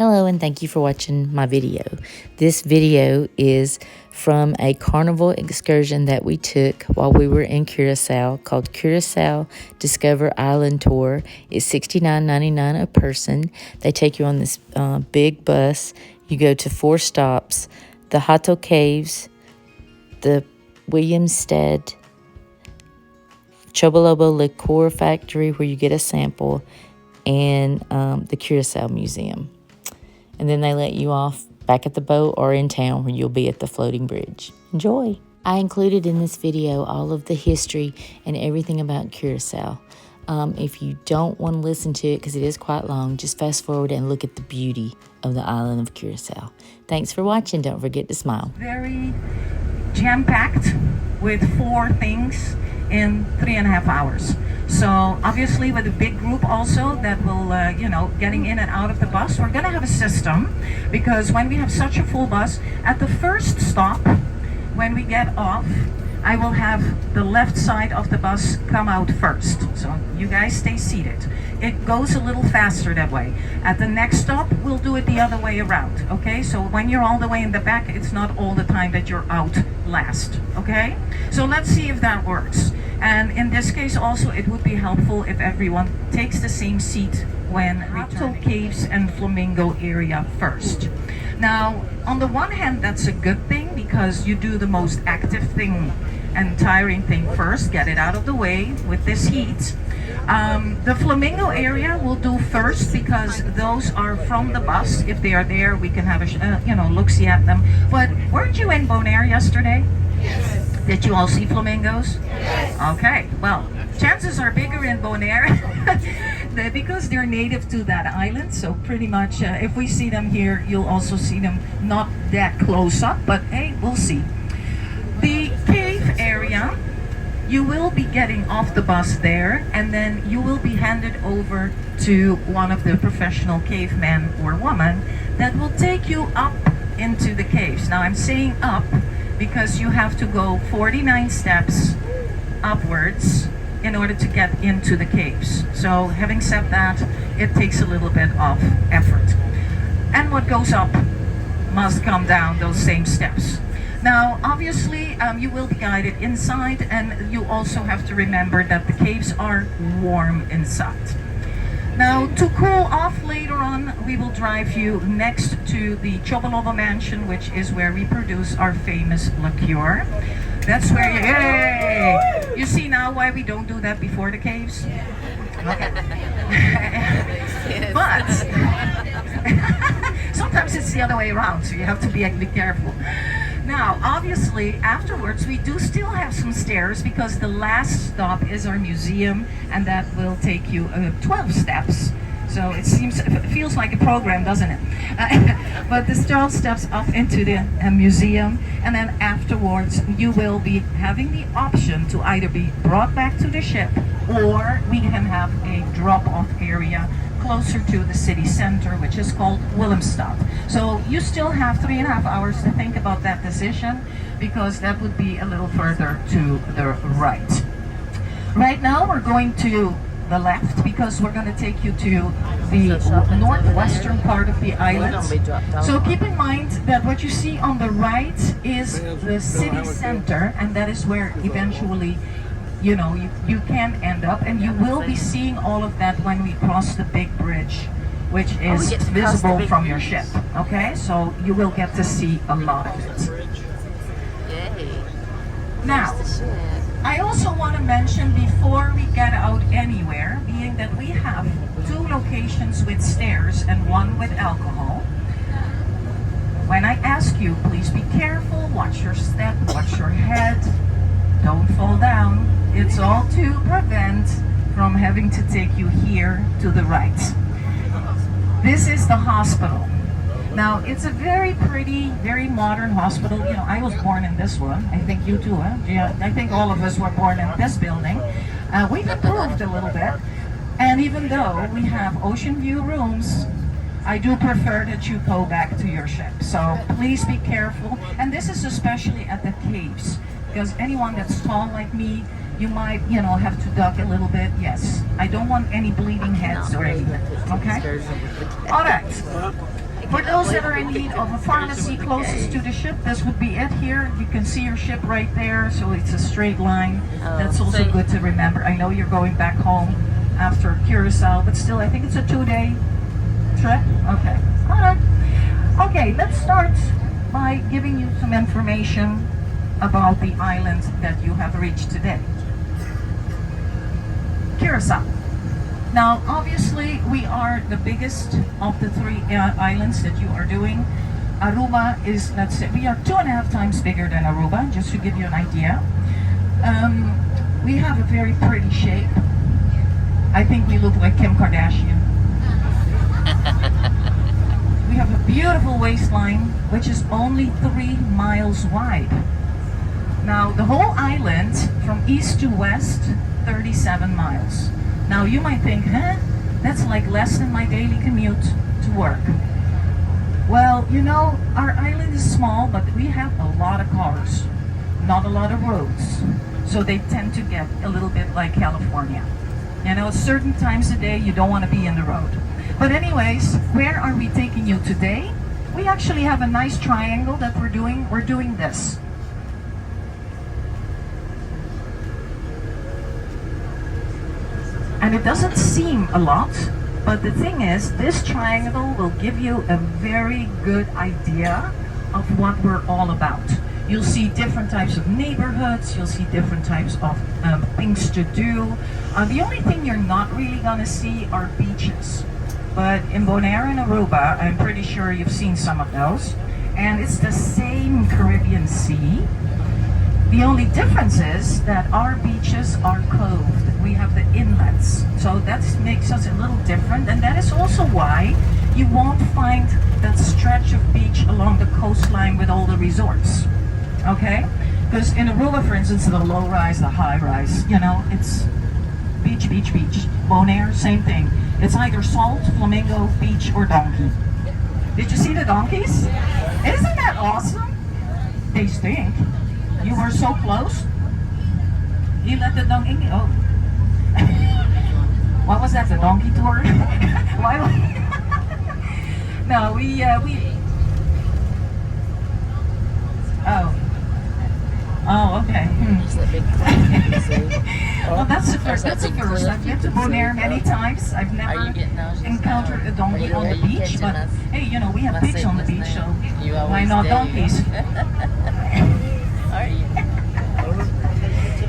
Hello and thank you for watching my video. This video is from a carnival excursion that we took while we were in Curacao called Curacao Island Tour. It's $69.99 a person. They take you on this big bus. You go to 4 stops: the Hato Caves, the Williamstead, Chobolobo Liqueur factory where you get a sample, and the Curacao Museum. And then they let you off back at the boat or in town where you'll be at the floating bridge. Enjoy! I included in this video all of the history and everything about Curacao. If you don't want to listen to it because it is quite long, just fast forward and look at the beauty of the island of Curacao. Thanks for watching. Don't forget to smile. Very jam-packed with 4 things in 3.5 hours. So obviously with a big group also that will, getting in and out of the bus, we're going to have a system, because when we have such a full bus, at the first stop, when we get off, I will have the left side of the bus come out first. So you guys stay seated. It goes a little faster that way. At the next stop, we'll do it the other way around, okay? So when you're all the way in the back, it's not all the time that you're out last, okay? So let's see if that works. And in this case also, it would be helpful if everyone takes the same seat when Hato Caves and Flamingo area first. Now, on the one hand, that's a good thing because you do the most active thing and tiring thing first, get it out of the way with this heat. The Flamingo area will do first because those are from the bus. If they are there, we can have a look-see at them. But weren't you in Bonaire yesterday? Yes. Did you all see flamingos? Yes. Okay, well, chances are bigger in Bonaire because they're native to that island. So pretty much if we see them here, you'll also see them not that close up, but hey, we'll see. The cave area, you will be getting off the bus there, and then you will be handed over to one of the professional cavemen or woman that will take you up into the caves. Now I'm saying up because you have to go 49 steps upwards in order to get into the caves. So having said that, it takes a little bit of effort. And what goes up must come down those same steps. Now, obviously, you will be guided inside, and you also have to remember that the caves are warm inside. Now, to cool off later on, we will drive you next to the Chobolobo mansion, which is where we produce our famous liqueur. That's where yay! You see now why we don't do that before the caves? Okay. But sometimes it's the other way around, so you have to be careful. Now, obviously, afterwards, we do still have some stairs because the last stop is our museum, and that will take you 12 steps. So it feels like a program, doesn't it? But the 12 steps up into the museum, and then afterwards, you will be having the option to either be brought back to the ship, or we can have a drop-off area closer to the city center, which is called Willemstad. So you still have 3.5 hours to think about that decision, because that would be a little further to the right. Right now we're going to the left because we're going to take you to the northwestern part of the island. So keep in mind that what you see on the right is the city center, and that is where eventually you can end up, and you will be seeing all of that when we cross the big bridge, which is visible from your ship. Okay, so you will get to see a lot of it. Now, I also want to mention before we get out anywhere, being that we have 2 locations with stairs and 1 with alcohol. When I ask you, please be careful, watch your step, watch your head, don't fall down. It's all to prevent from having to take you here to the right. This is the hospital. Now, it's a very pretty, very modern hospital. I was born in this one. I think you too, huh? Yeah, I think all of us were born in this building. We've improved a little bit. And even though we have ocean view rooms, I do prefer that you go back to your ship. So please be careful. And this is especially at the caves, because anyone that's tall like me, you might, have to duck a little bit. Yes, I don't want any bleeding heads or anything, okay? All right. For those that are in need of a pharmacy closest to the ship, this would be it here. You can see your ship right there, so it's a straight line. That's also good to remember. I know you're going back home after Curacao, but still, I think it's a 2-day trip. Okay, all right. Okay, let's start by giving you some information about the island that you have reached today. Curacao. Now, obviously, we are the biggest of the 3 islands that you are doing. Aruba is, let's say, we are 2.5 times bigger than Aruba, just to give you an idea. We have a very pretty shape. I think we look like Kim Kardashian. We have a beautiful waistline, which is only 3 miles wide. Now, the whole island, from east to west, 37 miles. Now you might think, that's like less than my daily commute to work. Well, you know, our island is small, but we have a lot of cars, not a lot of roads. So they tend to get a little bit like California. You know, certain times a day you don't want to be in the road. But anyways, where are we taking you today? We actually have a nice triangle that we're doing. We're doing this. And it doesn't seem a lot, but the thing is, this triangle will give you a very good idea of what we're all about. You'll see different types of neighborhoods, you'll see different types of things to do. The only thing you're not really gonna see are beaches. But in Bonaire and Aruba, I'm pretty sure you've seen some of those. And it's the same Caribbean Sea. The only difference is that our beaches are closed. We have the inlets. So that makes us a little different. And that is also why you won't find that stretch of beach along the coastline with all the resorts. Okay? Because in Aruba, for instance, the low rise, the high rise, you know, it's beach, beach, beach. Bonaire, same thing. It's either salt, flamingo, beach, or donkey. Did you see the donkeys? Isn't that awesome? They stink. You were so close. You let the donkey, oh. What was that, the donkey tour? Why? No, we, oh. Oh, okay. Well, that's the first. That's the first. I've been to Bonaire many times. I've never encountered a donkey on the beach, but hey, you know, we have pigs on the beach, so why not donkeys? Are you?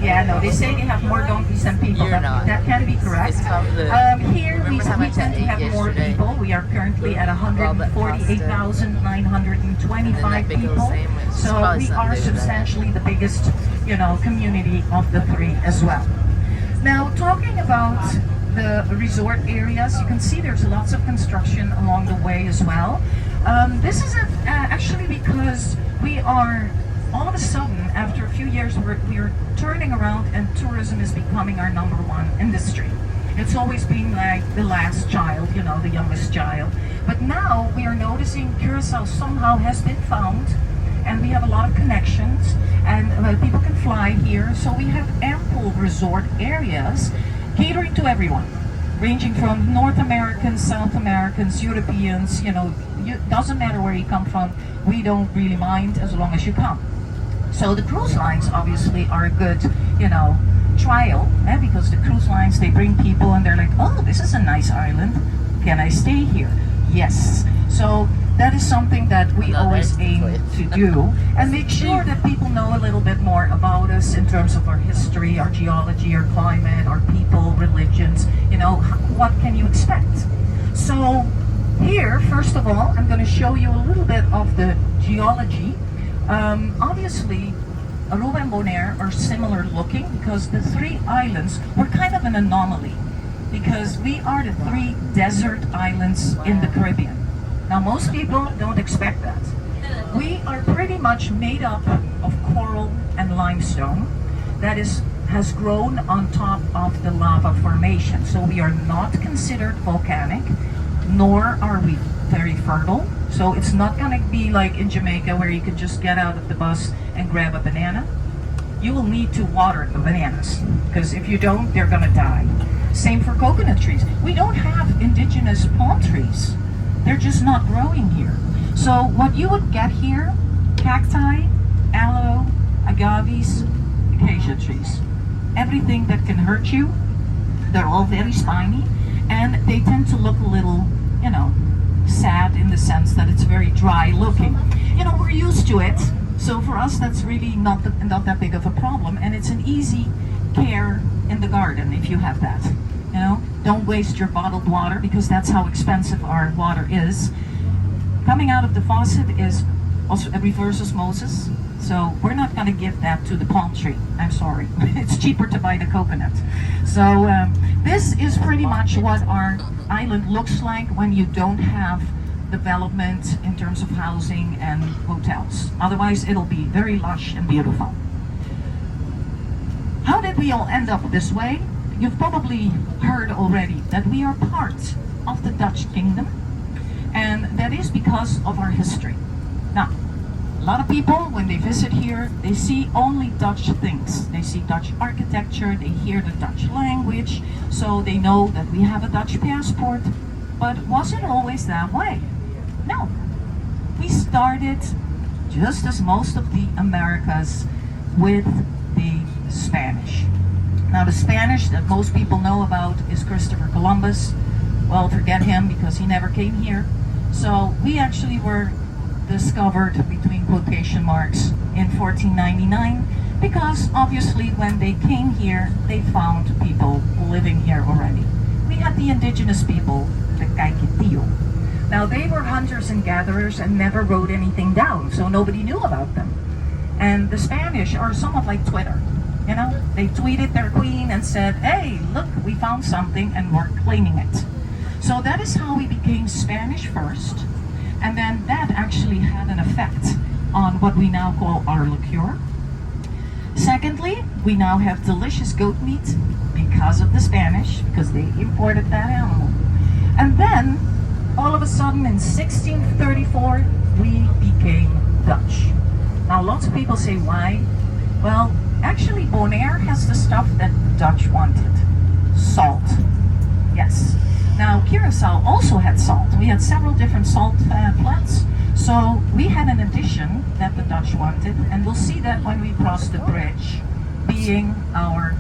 Yeah, no, they say they have more donkeys than people. That can be correct. Here we tend to have more people. We are currently at 148,925 people. So we are substantially the biggest, you know, community of the 3 as well. Now, talking about the resort areas, you can see there's lots of construction along the way as well. This is actually because we are all of a sudden, after a few years, we're turning around and tourism is becoming our #1 industry. It's always been like the last child, you know, the youngest child. But now we are noticing Curacao somehow has been found, and we have a lot of connections, and people can fly here. So we have ample resort areas catering to everyone, ranging from North Americans, South Americans, Europeans, you know, it doesn't matter where you come from. We don't really mind as long as you come. So the cruise lines obviously are a good, you know, trial, because the cruise lines, they bring people and they're like, oh, this is a nice island. Can I stay here? Yes. So that is something that we always aim to do and make sure that people know a little bit more about us in terms of our history, our geology, our climate, our people, religions, you know, what can you expect? So here, first of all, I'm going to show you a little bit of the geology. Obviously, Aruba and Bonaire are similar looking because the 3 islands were kind of an anomaly because we are the 3 desert islands in the Caribbean. Now, most people don't expect that. We are pretty much made up of coral and limestone that has grown on top of the lava formation. So we are not considered volcanic, nor are we very fertile. So it's not going to be like in Jamaica where you can just get out of the bus and grab a banana. You will need to water the bananas because if you don't, they're going to die. Same for coconut trees. We don't have indigenous palm trees. They're just not growing here. So what you would get here, cacti, aloe, agaves, acacia trees. Everything that can hurt you, they're all very spiny, and they tend to look a little, you know, sad in the sense that it's very dry looking. You know, we're used to it, so for us that's really not that big of a problem, and it's an easy care in the garden if you have that. You know, don't waste your bottled water because that's how expensive our water is. Coming out of the faucet is also a reverse osmosis, so we're not going to give that to the palm tree. I'm sorry. It's cheaper to buy the coconut. So this is pretty much what our island looks like when you don't have development in terms of housing and hotels. Otherwise, it'll be very lush and beautiful. How did we all end up this way? You've probably heard already that we are part of the Dutch kingdom, and that is because of our history. Now, a lot of people, when they visit here, they see only Dutch things. They see Dutch architecture, they hear the Dutch language, so they know that we have a Dutch passport. But was it always that way? No. We started, just as most of the Americas, with the Spanish. Now, the Spanish that most people know about is Christopher Columbus. Well, forget him because he never came here. So we actually were discovered, between quotation marks, in 1499 because obviously when they came here they found people living here already. We had the indigenous people, the Kaikitio. Now they were hunters and gatherers and never wrote anything down, so nobody knew about them. And the Spanish are somewhat like Twitter. You know, they tweeted their queen and said, hey, look, we found something and we're claiming it. So that is how we became Spanish first. And then that actually had an effect on what we now call our liqueur. Secondly, we now have delicious goat meat because of the Spanish, because they imported that animal. And then, all of a sudden in 1634, we became Dutch. Now lots of people say why? Well, actually Bonaire has the stuff that Dutch wanted. Salt. Yes. Now, Curacao also had salt. We had several different salt flats. So we had an addition that the Dutch wanted, and we'll see that when we cross the bridge, being our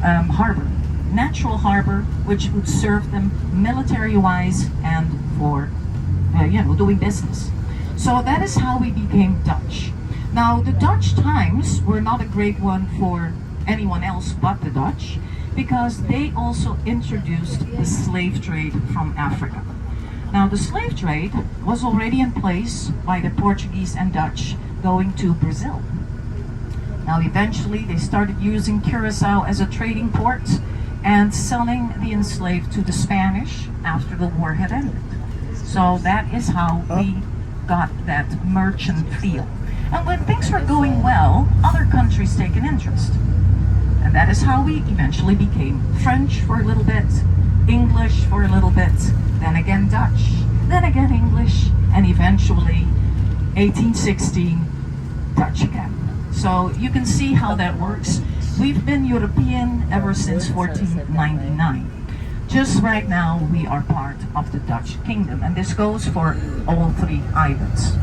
harbor, natural harbor, which would serve them military-wise and for, doing business. So that is how we became Dutch. Now, the Dutch times were not a great one for anyone else but the Dutch, because they also introduced the slave trade from Africa. Now, the slave trade was already in place by the Portuguese and Dutch going to Brazil. Now, eventually, they started using Curacao as a trading port and selling the enslaved to the Spanish after the war had ended. So that is how we got that merchant feel. And when things were going well, other countries take an interest. And that is how we eventually became French for a little bit, English for a little bit, then again Dutch, then again English, and eventually 1816, Dutch again. So you can see how that works. We've been European ever since 1499. Just right now we are part of the Dutch kingdom, and this goes for all three islands.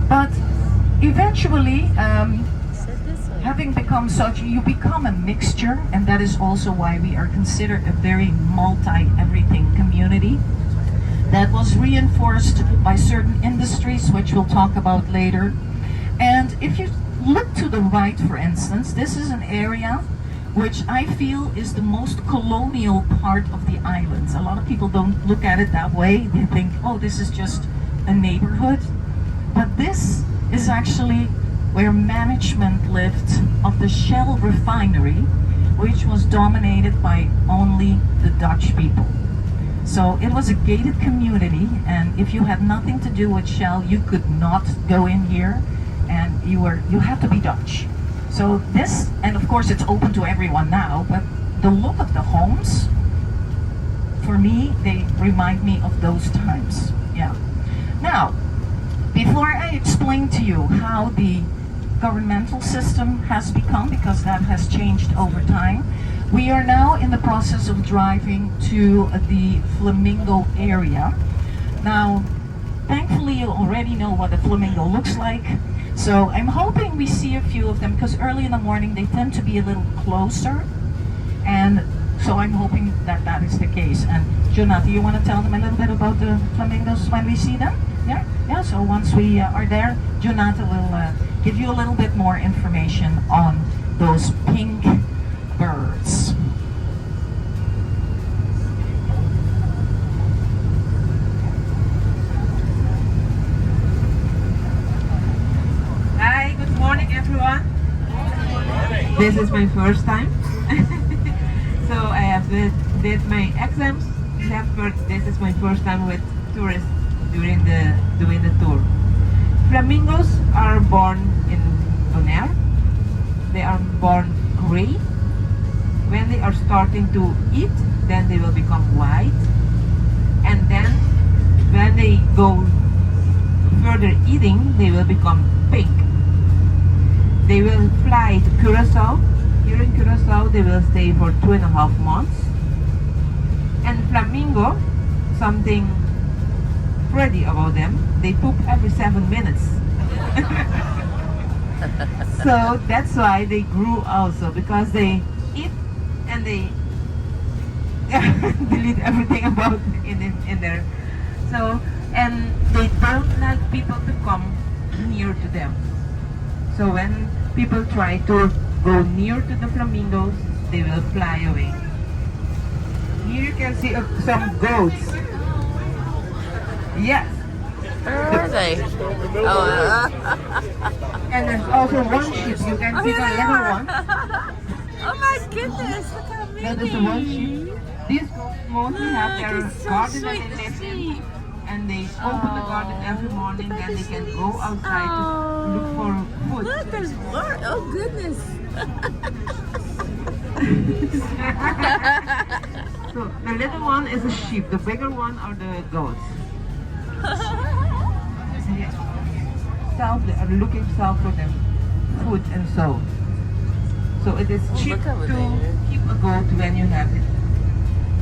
But eventually, having become such, you become a mixture, and that is also why we are considered a very multi-everything community that was reinforced by certain industries, which we'll talk about later. And if you look to the right, for instance, this is an area which I feel is the most colonial part of the islands. A lot of people don't look at it that way. They think, oh, this is just a neighborhood. But this is actually where management lived of the Shell refinery, which was dominated by only the Dutch people. So it was a gated community, and if you had nothing to do with Shell, you could not go in here, and you had to be Dutch. So this, and of course it's open to everyone now, but the look of the homes, for me, they remind me of those times. Yeah. Now, before I explain to you how the governmental system has become, because that has changed over time, we are now in the process of driving to the Flamingo area. Now, thankfully you already know what a flamingo looks like. So I'm hoping we see a few of them because early in the morning they tend to be a little closer. And so I'm hoping that that is the case. And Jonathan, you want to tell them a little bit about the flamingos when we see them? Yeah? Yeah, so once we are there, Jonathan will give you a little bit more information on those pink birds. Hi, good morning everyone. This is my first time. So I have did my exams. This is my first time with tourists doing the tour. Flamingos are born in Bonaire. They are born gray. When they are starting to eat, then they will become white. And then when they go further eating, they will become pink. They will fly to Curacao. Here in Curacao, they will stay for 2.5 months. And flamingo, something pretty about them, they poop every 7 minutes. So that's why they grew also, because they eat and they delete everything about in there. So, and they don't like people to come near to them. So when people try to go near to the flamingos, they will fly away. Here you can see some goats. Yes. Where are they? And there's also one sheep. You can see the little one. Oh my goodness, look how That is the one sheep. These goats mostly have their so garden that sweet they live in. sheep. And they open the garden every morning, then they can go outside to look for food. Look, there's more. Oh goodness. So the little one is a sheep, the bigger one are the goats. They are looking south for them food and so. So it is cheap look over to there. keep a goat when you have it.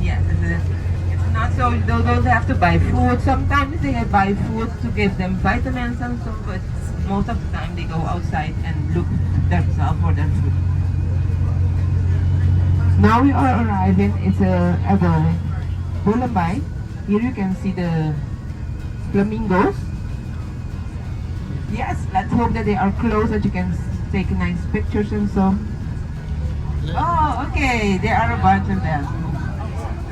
Yes, it's not so you don't have to buy food. Sometimes they buy food to give them vitamins and so, but most of the time they go outside and look themselves for their food. Now we are arriving. It's at the Willemstad. Here you can see the flamingos. Yes, let's hope that they are close that you can take nice pictures and so. Oh, okay, there are a bunch of them.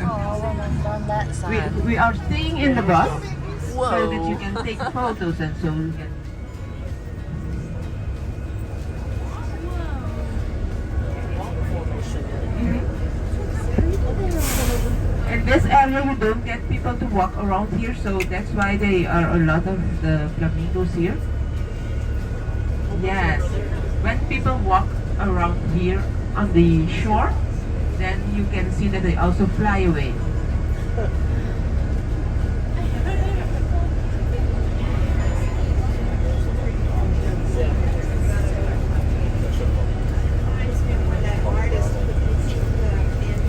On that side. We are staying in the bus Whoa. so that you can take photos and so you can. In this area we don't get people to walk around here, so that's why there are a lot of the flamingos here. Yes, when people walk around here on the shore, then you can see that they also fly away.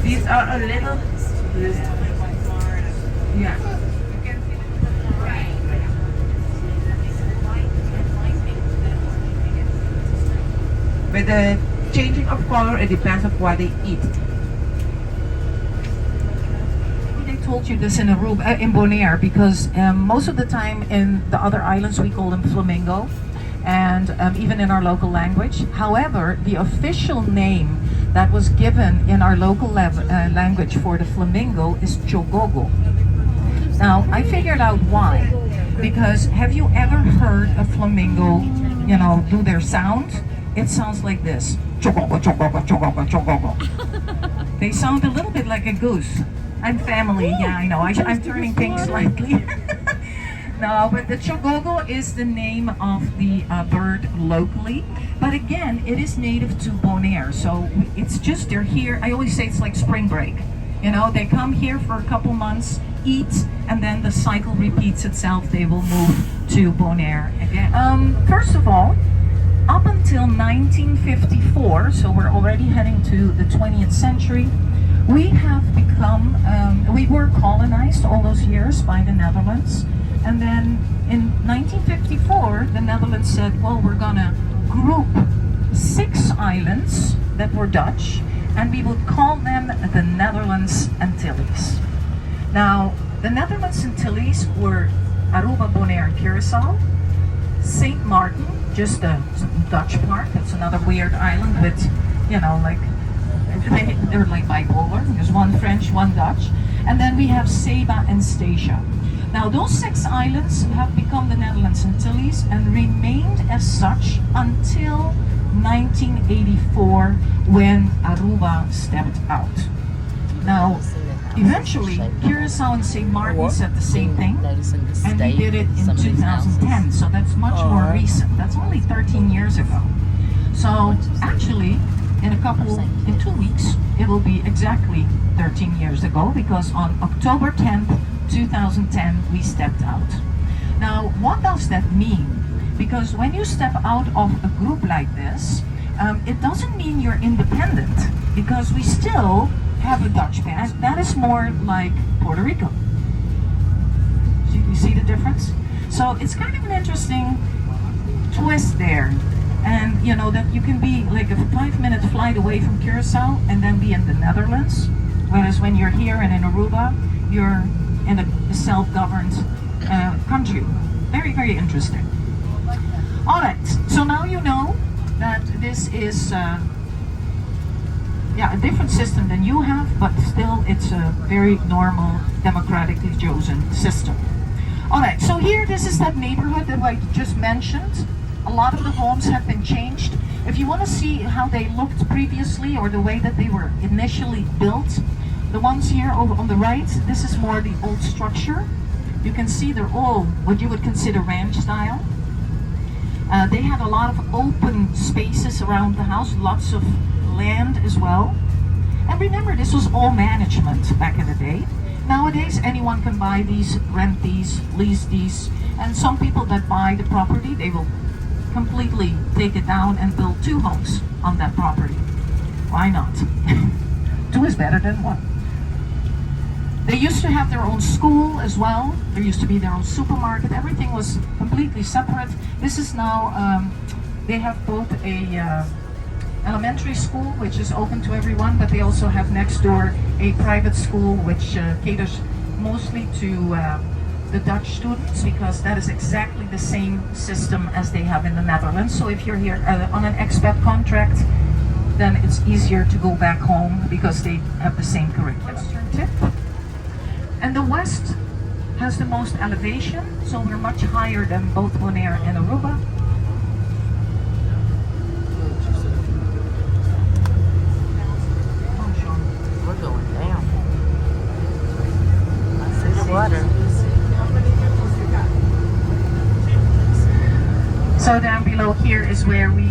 These are a little, yeah. You can see with the changing of color, it depends on what they eat. They told you this in a room in Bonaire because most of the time in the other islands we call them flamingo, and even in our local language. However, the official name that was given in our local language for the flamingo is chogogo. Now, I figured out why. Because have you ever heard a flamingo, you know, do their sound? It sounds like this. Chogogo, chogogo, chogogo, chogogo. They sound a little bit like a goose. I'm family, yeah, I know. I'm turning pink slightly. No, but the chogogo is the name of the bird locally. But again, it is native to Bonaire. So it's just, they're here. I always say it's like spring break. You know, they come here for a couple months, eat, and then the cycle repeats itself. They will move to Bonaire again. First of all, up until 1954, so we're already heading to the 20th century, We have become, we were colonized all those years by the Netherlands. And then in 1954, the Netherlands said, well, we're gonna group 6 islands that were Dutch, and we would call them the Netherlands Antilles. Now, the Netherlands Antilles were Aruba, Bonaire, and Curacao, St. Martin, just the Dutch part. That's another weird island with, you know, like, they're like bipolar. There's one French, one Dutch. And then we have Saba and Statia. Now, those 6 islands have become the Netherlands Antilles and remained as such until 1984 when Aruba stepped out. Now, eventually, Curacao and St. Martin said the same thing, and we did it in 2010, so that's much more recent. That's only 13 years ago. So, actually, in 2 weeks, it will be exactly 13 years ago, because on October 10th, 2010, we stepped out. Now, what does that mean? Because when you step out of a group like this, it doesn't mean you're independent, because we still have a Dutch pass. That is more like Puerto Rico. You see the difference? So it's kind of an interesting twist there. And you know that you can be like a 5-minute flight away from Curacao and then be in the Netherlands. Whereas when you're here and in Aruba, you're in a self-governed country. Very, very interesting. Alright, so now you know that this is a different system than you have, but still it's a very normal, democratically chosen system. Alright, so here this is that neighborhood that I just mentioned. A lot of the homes have been changed. If you want to see how they looked previously or the way that they were initially built, the ones here over on the right, this is more the old structure. You can see they're all what you would consider ranch style. They had a lot of open spaces around the house, lots of land as well. And remember, this was all management back in the day. Nowadays, anyone can buy these, rent these, lease these, and some people that buy the property, they will completely take it down and build 2 homes on that property. Why not? 2 is better than 1. They used to have their own school as well. There used to be their own supermarket. Everything was completely separate. This is now, they have both a elementary school, which is open to everyone, but they also have next door a private school, which caters mostly to the Dutch students, because that is exactly the same system as they have in the Netherlands. So if you're here on an expat contract, then it's easier to go back home because they have the same curriculum. And the west has the most elevation, so we're much higher than both Bonaire and Aruba. We're going down. I see the water. So down below here is where we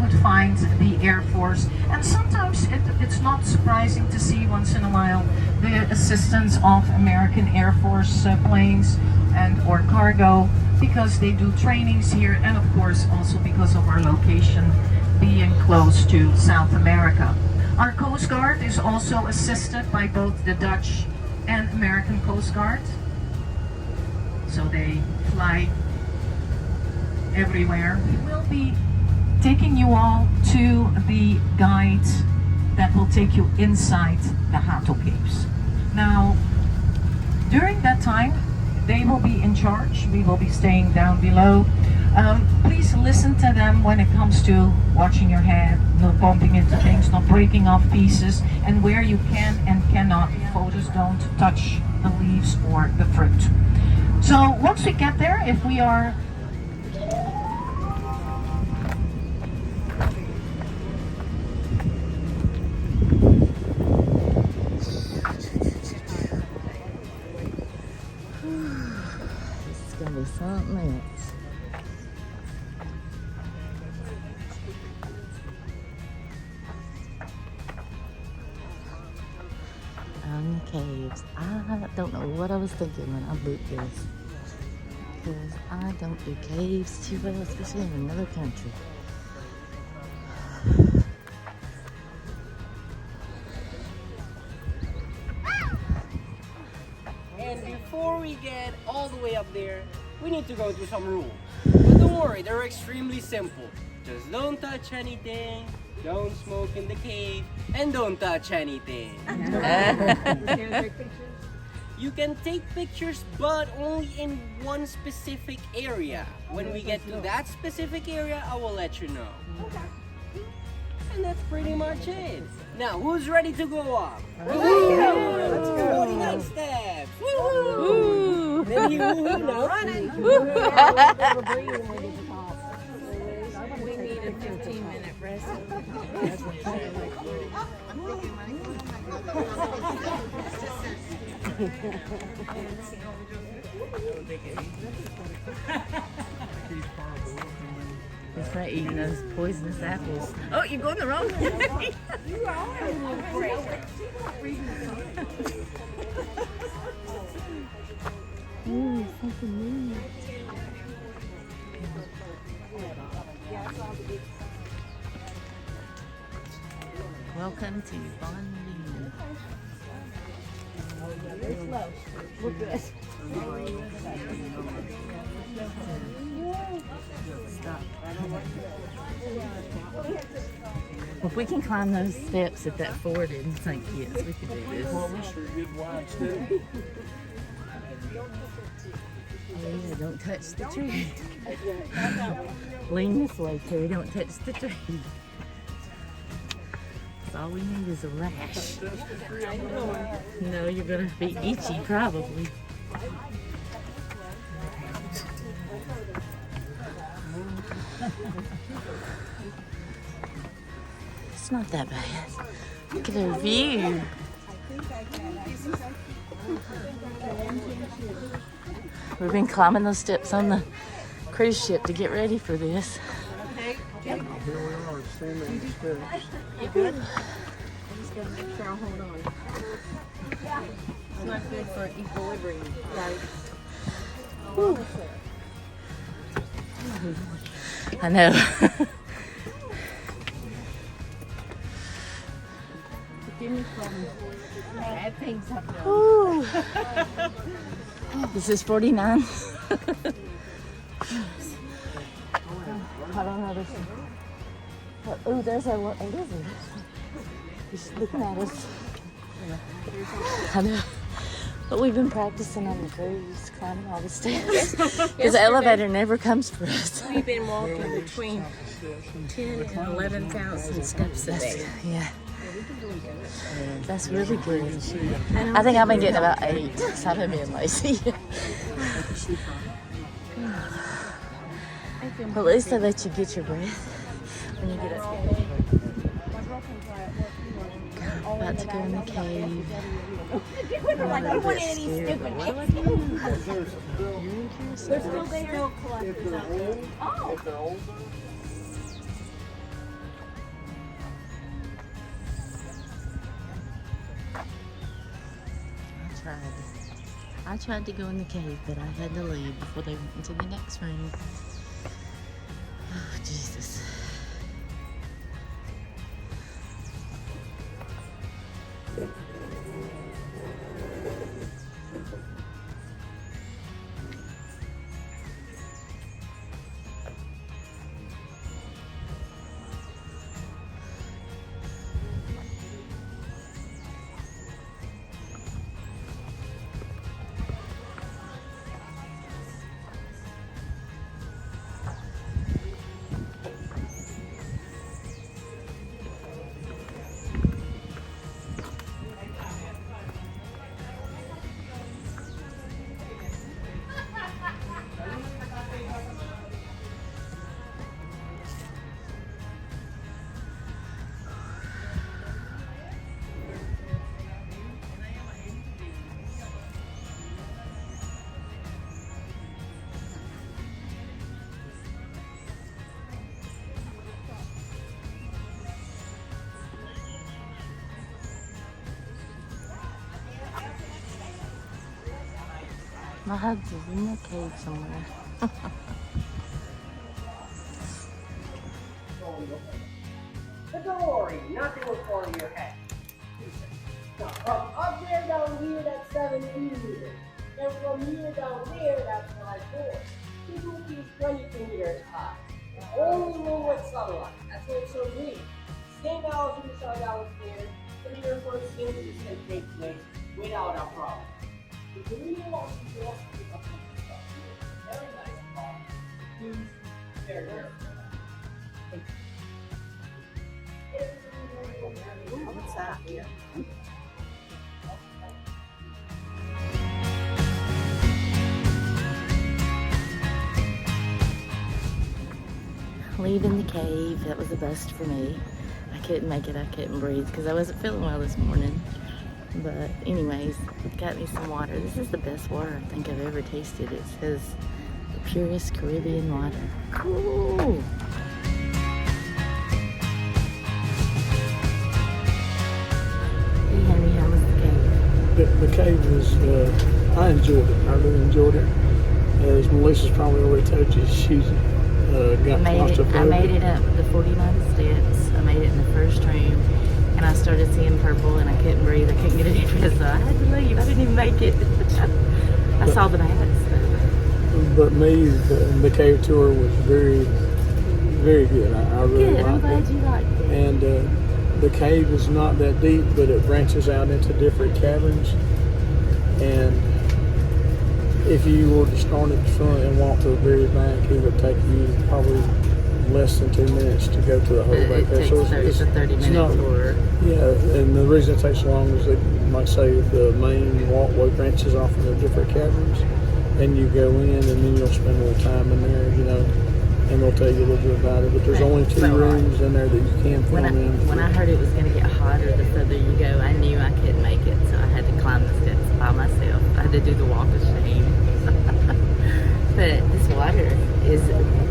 would find the Air Force, and sometimes it's not surprising to see once in a while the assistance of American Air Force planes and or cargo, because they do trainings here, and of course also because of our location being close to South America. Our Coast Guard is also assisted by both the Dutch and American Coast Guard, so they fly everywhere. We will be taking you all to the guide that will take you inside the Hato Caves. Now, during that time, they will be in charge. We will be staying down below. Please listen to them when it comes to watching your head, not bumping into things, not breaking off pieces, and where you can and cannot. Photos don't touch the leaves or the fruit. So once we get there, if we are something else. Caves. I don't know what I was thinking when I booked this, because I don't do caves too well, especially in another country. before we get all the way up there, we need to go through some rules. But don't worry, they're extremely simple. Just don't touch anything, don't smoke in the cave, and don't touch anything. You can take pictures, but only in one specific area. When we get to that specific area, I will let you know. And that's pretty much it. Now, who's ready to go up? Let's go. 49 steps. Woo-hoo! Then you now running. We need a 15-minute rest. It's not eating those poisonous apples. Oh, you're going the wrong way. Ooh, something new. Welcome to Bonley. We're good. Stop. If we can climb those steps at that fort in St. Kitts, we can do this. Oh yeah, don't touch the tree. Lean this way, Terry, don't touch the tree. All we need is a rash. No, you're gonna be itchy probably. It's not that bad. Look at our view. We've been climbing those steps on the cruise ship to get ready for this. Here we are, standing the steps. You good? I'm just going to make sure I hold on. It's not good for equilibrium. Right. I know. Give me some bad things up there. Ooh. This is 49. I don't know this. Oh, there's a lizard. He's looking at us. I know. But we've been practicing on the cruise, climbing all the steps. Because the elevator never comes for us. We've been walking between 10 and 11,000 steps a day. Yeah. That's really good. I think I've been getting about 8, so I've been being lazy. Well, at least they let you get your breath when you get up here. About to go in the cave. Like, you want any stupid What do I do? They're still there. Oh. I tried to go in the cave, but I had to leave before they went into the next room. Oh, Jesus. My husband's in the cave somewhere. But don't worry, nothing will fall in your head. Now, from up there down here, that's 7 meters. And from here down there, that's my door. People keep 20 meters high. Only room with sunlight. That's what it shows me. Same hours we saw downstairs, 3 or 4 things can take place without a problem. If you really want to go up to the stuff here, very nice bar. Please, there. What's that? Yeah. Leaving the cave, that was the best for me. I couldn't make it, I couldn't breathe because I wasn't feeling well this morning. But anyways, got me some water. This is the best water I think I've ever tasted. It says the purest Caribbean water. Cool. Hey honey, how was the cave? The cave was, I enjoyed it. I really enjoyed it. As Melissa's probably already told you, she's got I made it up the 49 steps. I made it in the first room, and I started seeing purple, and I couldn't breathe. I couldn't get it in, so I had to leave. I didn't even make it. I saw the bats. But me, the cave tour was very, very good. I really Good. I'm liked glad it. you liked it. And the cave is not that deep, but it branches out into different caverns. And if you were to start at the front and walk to the very back, it would take you probably less than 2 minutes to go to the whole back there. It's a 30-minute tour. Yeah, and the reason it takes so long is that, like say, the main walkway branches off into different caverns, and you go in, and then you'll spend a little time in there, you know, and they'll tell you a little bit about it. But there's only 2 rooms in there that you can film in. When I heard it was going to get hotter the further you go, I knew I couldn't make it, so I had to climb the steps by myself. I had to do the walk of shame. But this water is,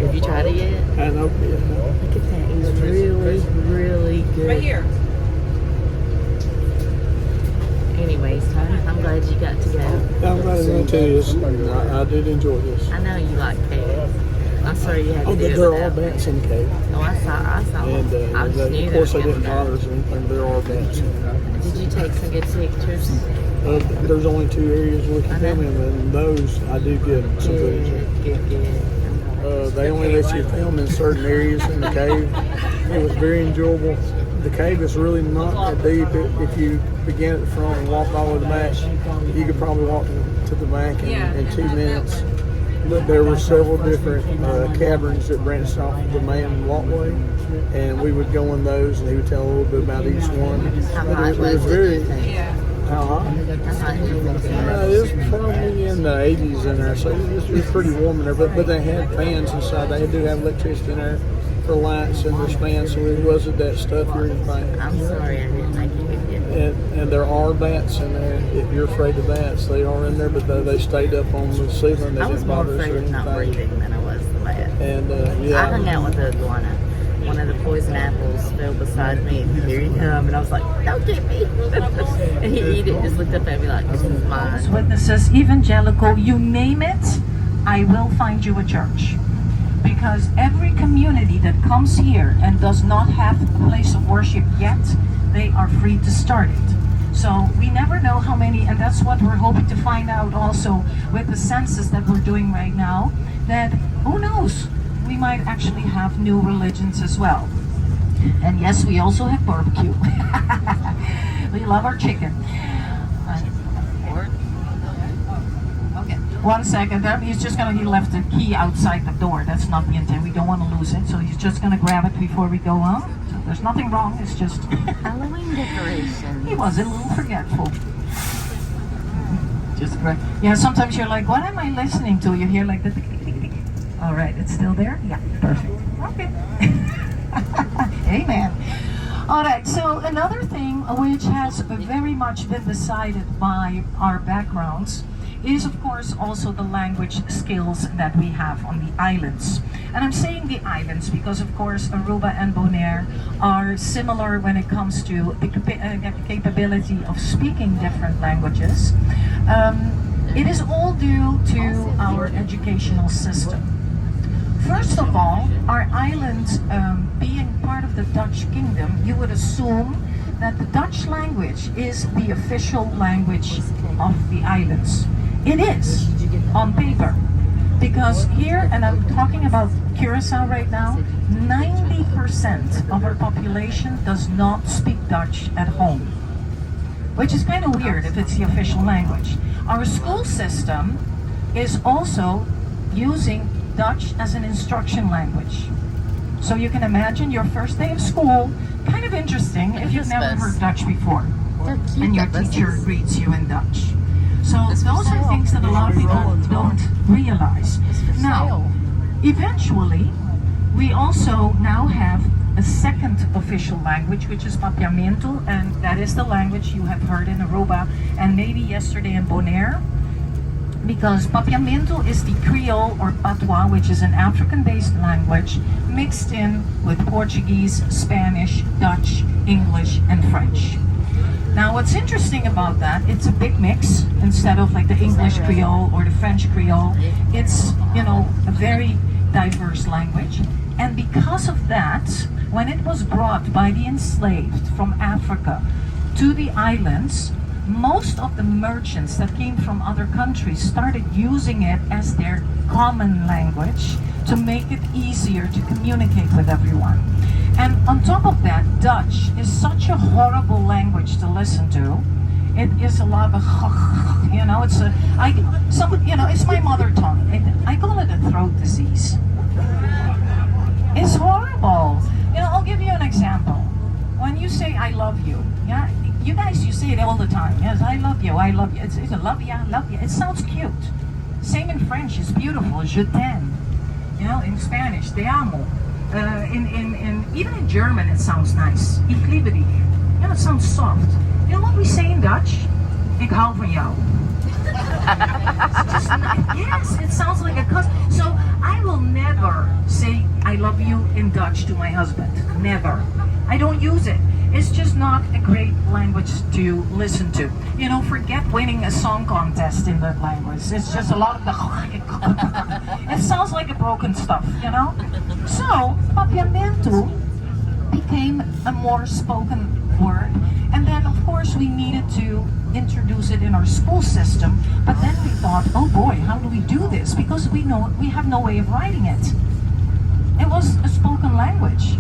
have you tried it yet? I know, yeah. Look at that, it's really, really good. Right here. Anyways, I'm glad you got to go. I'm glad I went to this. I did enjoy this. I know you like caves. I'm sorry you had to Oh, do but it there are without me. bats in the cave. Oh, I saw And them. I just knew of they course were they didn't coming bother up. us or anything. There are bats in there. Did you take some good pictures? There's only 2 areas we can film in, and those I do get some footage in. Good. They only let you film in certain areas in the cave. It was very enjoyable. The cave is really not that deep. If you begin at the front and walk all the way to the back, you could probably walk to the back in 2 minutes. But there were several different caverns that branched off the main walkway, and we would go in those, and he would tell a little bit about each one. How But hot it was very. How hot? How hot do you think it It was probably in the 80s in there, so it was pretty warm in there. But they had fans inside. They do have electricity in there for lights and there's fans, so it wasn't that stuffy or anything. I'm sorry I didn't make it with you. And there are bats in there. If you're afraid of bats, they are in there, but they stayed up on the ceiling. They I was didn't more bother us or afraid of not anything. breathing than I was the bat. And I hung out with Juliana. One of the poison apples fell beside me, and here he come, and I was like, "Don't get me!" And he ate it, and just looked up at me like, "This is mine." Witnesses, evangelical, you name it, I will find you a church. Because every community that comes here and does not have a place of worship yet, they are free to start it. So we never know how many, and that's what we're hoping to find out also with the census that we're doing right now, that who knows, we might actually have new religions as well. And yes, we also have barbecue. We love our chicken. Okay, 1 second. He left the key outside the door. That's not the intent. We don't want to lose it, so he's just gonna grab it before we go on. So there's nothing wrong. It's just Halloween decorations. he was a little forgetful. Just grab. Yeah. Sometimes you're like, what am I listening to? You hear like the. All right, it's still there. Yeah, perfect. Okay. Amen. All right, so another thing which has very much been decided by our backgrounds is, of course, also the language skills that we have on the islands. And I'm saying the islands because, of course, Aruba and Bonaire are similar when it comes to the capability of speaking different languages. It is all due to our educational system. First of all, our island being part of the Dutch kingdom, you would assume that the Dutch language is the official language of the islands. It is on paper. Because here, and I'm talking about Curacao right now, 90% of our population does not speak Dutch at home, which is kind of weird if it's the official language. Our school system is also using Dutch as an instruction language. So you can imagine your first day of school, kind of interesting if you've never heard Dutch before, and your teacher greets you in Dutch. So those are things that a lot of people don't realize. Now, eventually, we also now have a second official language, which is Papiamento, and that is the language you have heard in Aruba and maybe yesterday in Bonaire. Because Papiamento is the Creole or Patois, which is an African-based language mixed in with Portuguese, Spanish, Dutch, English, and French. Now, what's interesting about that, it's a big mix. Instead of like the English Creole or the French Creole, it's, a very diverse language. And because of that, when it was brought by the enslaved from Africa to the islands, most of the merchants that came from other countries started using it as their common language to make it easier to communicate with everyone. And on top of that, Dutch is such a horrible language to listen to. It is a lot of, it's my mother tongue. I call it a throat disease. It's horrible. I'll give you an example. When you say I love you, yeah, you guys, you say it all the time. Yes, I love you, I love you. It's a love ya, love ya. It sounds cute. Same in French, it's beautiful. Je t'aime. In Spanish, te amo. Even in German, it sounds nice. Ik liebe dich. It sounds soft. You know what we say in Dutch? Ik hou van jou. Yes, it sounds like a cuss. So I will never say I love you in Dutch to my husband. Never. I don't use it. It's just not a great language to listen to. Forget winning a song contest in that language. It's just a lot of the... It sounds like a broken stuff, So, Papiamento became a more spoken word. And then, of course, we needed to introduce it in our school system. But then we thought, oh boy, how do we do this? Because we have no way of writing it. It was a spoken language.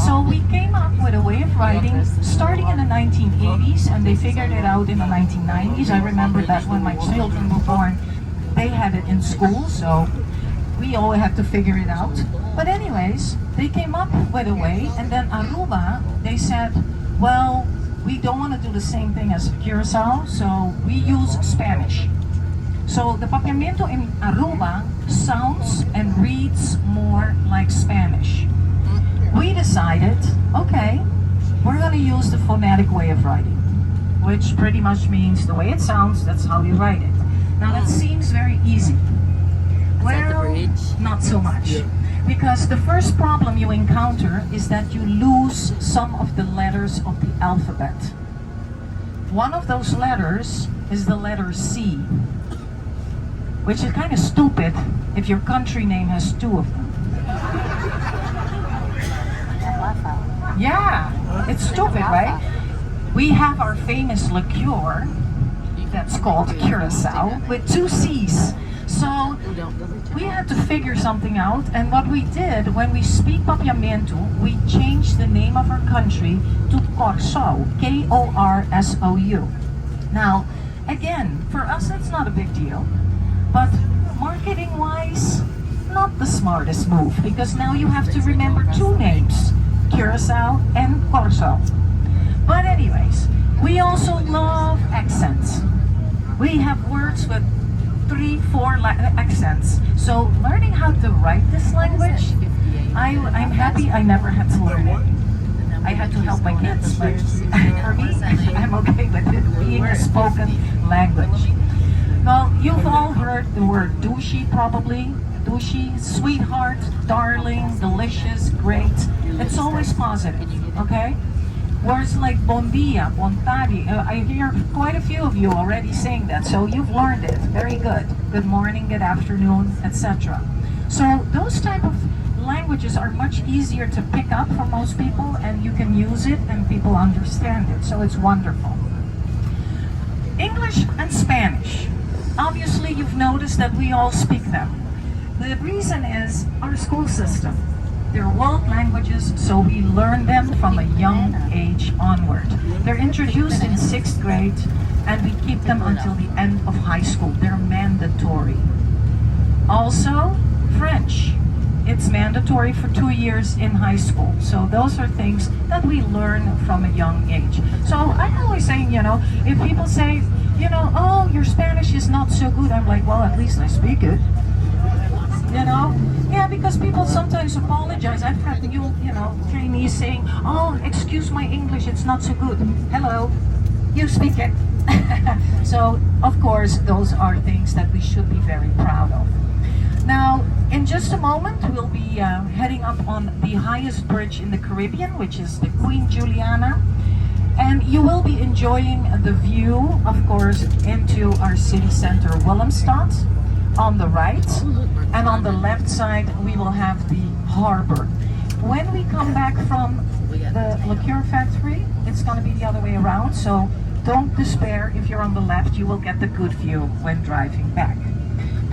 So we came up with a way of writing starting in the 1980s, and they figured it out in the 1990s. I remember that when my children were born, they had it in school, so we all had to figure it out. But anyways, they came up with a way, and then Aruba, they said, well, we don't want to do the same thing as Curacao, so we use Spanish. So the Papiamento in Aruba sounds and reads more like Spanish. We decided, okay, we're going to use the phonetic way of writing, which pretty much means the way it sounds, that's how you write it. Now that seems very easy. Well, not so much. Because the first problem you encounter is that you lose some of the letters of the alphabet. One of those letters is the letter C, which is kind of stupid if your country name has two of them. Yeah, it's stupid, right? We have our famous liqueur that's called Curacao with two C's. So we had to figure something out, and what we did when we speak Papiamento, we changed the name of our country to Corsou, K-O-R-S-O-U. Now, again, for us that's not a big deal, but marketing-wise, not the smartest move, because now you have to remember two names, Curacao and Corsou. But anyways, we also love accents. We have words with 3-4 accents. So learning how to write this language, I'm happy I never had to learn it. I had to help my kids, but for me, I'm okay with it being a spoken language. Well, you've all heard the word douchey probably. Douchey, sweetheart, darling, delicious, great. It's always positive, okay? Words like bon dia, bon tardi. I hear quite a few of you already saying that, so you've learned it. Very good. Good morning, good afternoon, etc. So those type of languages are much easier to pick up for most people, and you can use it and people understand it, so it's wonderful. English and Spanish. obviously you've noticed that we all speak them. The reason is our school system. They're world languages, so we learn them from a young age onward. They're introduced in 6th grade, and we keep them until the end of high school. They're mandatory. Also, French. It's mandatory for 2 years in high school. So those are things that we learn from a young age. So I'm always saying, if people say, oh, your Spanish is not so good, I'm like, well, at least I speak it. Yeah, because people sometimes apologize. I've had trainees saying, oh, excuse my English, it's not so good. Hello, you speak it. So, of course, those are things that we should be very proud of. Now, in just a moment, we'll be heading up on the highest bridge in the Caribbean, which is the Queen Juliana. And you will be enjoying the view, of course, into our city center, Willemstad, on the right. And on the left side, we will have the harbor. When we come back from the liqueur factory, it's going to be the other way around. So don't despair. If you're on the left, you will get the good view when driving back.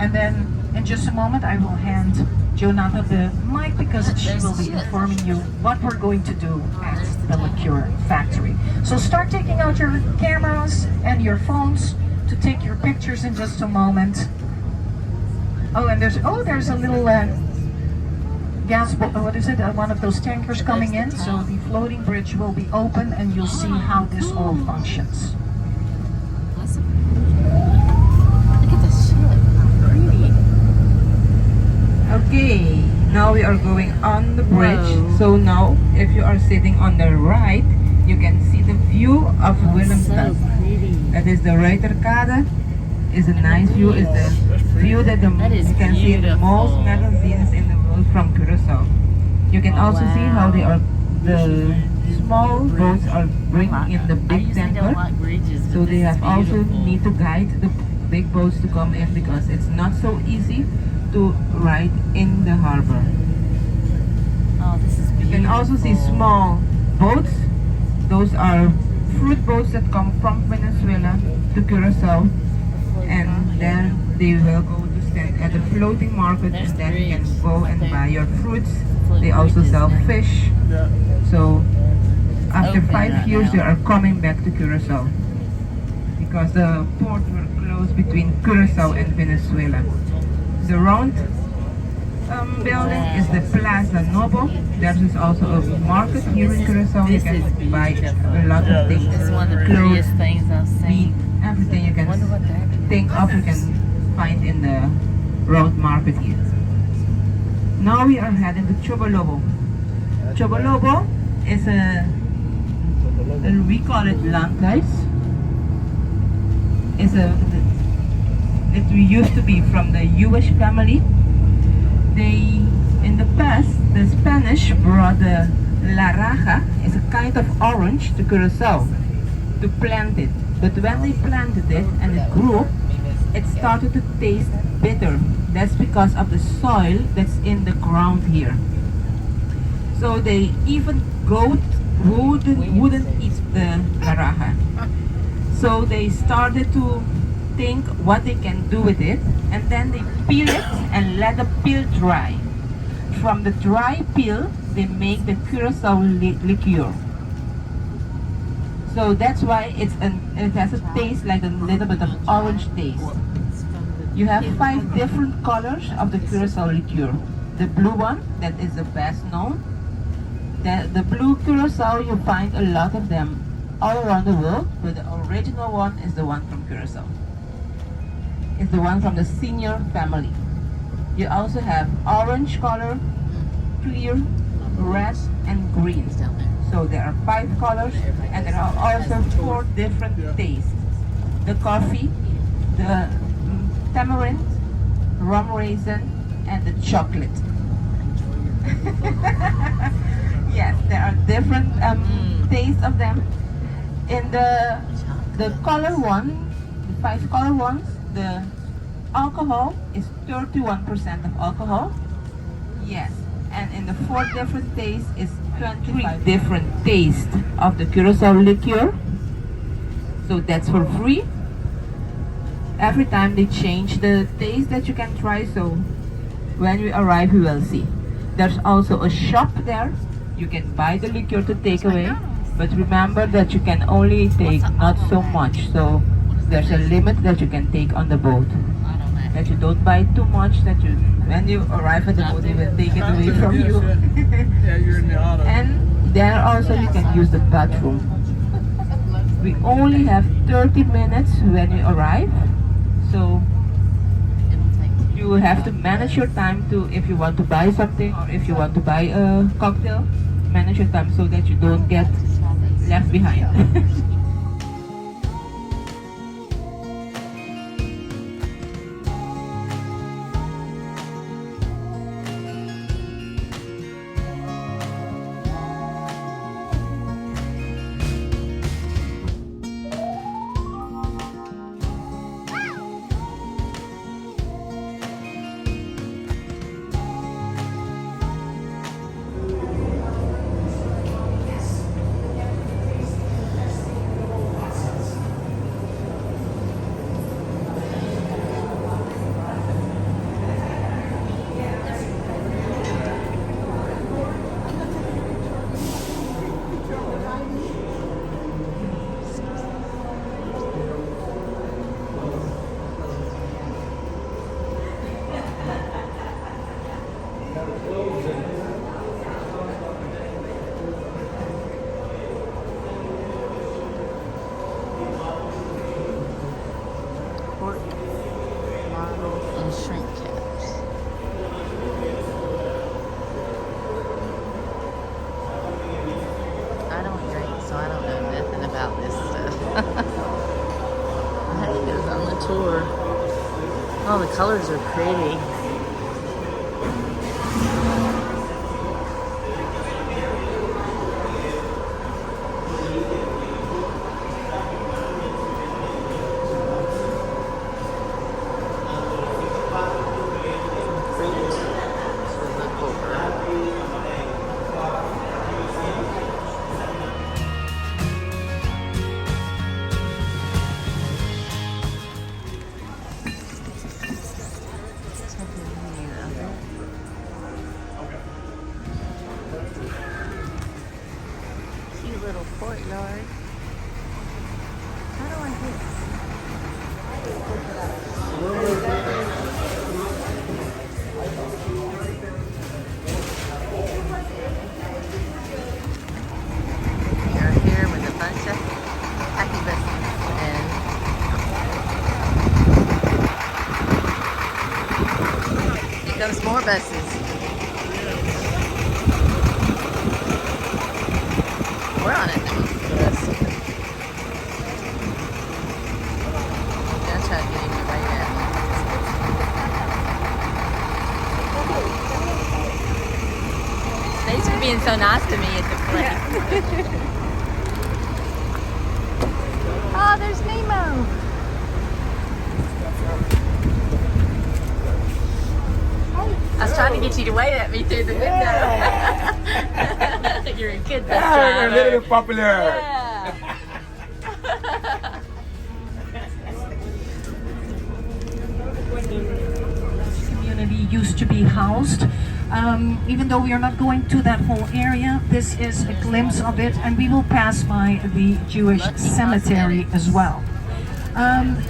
And then in just a moment, I will hand Jonatha the mic because she will be informing you what we're going to do at the liqueur factory. So start taking out your cameras and your phones to take your pictures in just a moment. Oh, and there's a little gas, what is it? One of those tankers coming in. So the floating bridge will be open and you'll see how this all functions. Look at the ship. Pretty. Okay, now we are going on the bridge. Whoa. So now, if you are sitting on the right, you can see the view of Willemstad. So pretty. That is the Ruiterkade. Is a nice view. Is the view that is you can see in the most beautiful. magazines in the world from Curacao. You can also see how they are. The small boats are bringing in the big tanker. So they have also need to guide the big boats to come in because it's not so easy to ride in the harbor. Oh, this is beautiful. You can also see small boats. Those are fruit boats that come from Venezuela to Curacao, and then they will go to stand at the floating market, and then you can go and buy your fruits. They also sell fish. So after 5 years, they are coming back to Curacao because the port were closed between Curacao and Venezuela. The round building is the Plaza Novo. There is also a market here in Curacao. You can buy a lot of things. This is one of the Clothes, prettiest things I've meat, seen. everything you can think of you can find in the round market here. Now we are heading to Chobolobo. Chobolobo is we call it landhuis. It used to be from the Jewish family. In the past, the Spanish brought the La Raja, is a kind of orange, to Curacao to plant it. But when they planted it and it grew, it started to taste bitter. That's because of the soil that's in the ground here. So they even goat wouldn't eat the La Raja. So they started to think what they can do with it, and then they peel it and let the peel dry. From the dry peel, they make the Curacao liqueur. So that's why it has a taste like a little bit of orange taste. You have 5 different colors of the Curacao liqueur. The blue one, that is the best known. The blue Curacao, you find a lot of them all around the world, but the original one is the one from Curacao. It's the one from the senior family. You also have orange color, clear, red, and green. So there are 5 colors, and there are also 4 different tastes. The coffee, the tamarind, rum raisin, and the chocolate. Yes, there are different tastes of them. In the color one, the 5 color ones, the alcohol is 31% of alcohol. Yes, and in the 4 different tastes is 23 different tastes of the Curacao liqueur. So that's for free. every time they change the taste that you can try. So when we arrive, we will see. There's also a shop there. You can buy the liqueur to take away, but remember that you can only take not so much. So there's a limit that you can take on the boat. That you don't buy too much, that you, when you arrive at the boat, they will take it away from you. Yeah, you're in the auto. And there also you can use the bathroom. We only have 30 minutes when you arrive, so you will have to manage your time to, if you want to buy something or if you want to buy a cocktail, manage your time so that you don't get left behind. Pork, marble, and shrimp caps. I don't drink, so I don't know nothing about this stuff. Hey, goes on the tour. Oh, the colors are pretty. Cute little courtyard. How do I get? We are here with a bunch of happy buses and here comes more buses. We're on it now. I'll try to get him to wait at me. Thanks for being so nice to me at the plane. Oh, there's Nemo. I was trying to get you to wave at me through the window. You're a good bus driver. Very popular. Yeah. Community used to be housed. Even though we are not going to that whole area, this is a glimpse of it, and we will pass by the Jewish cemetery as well.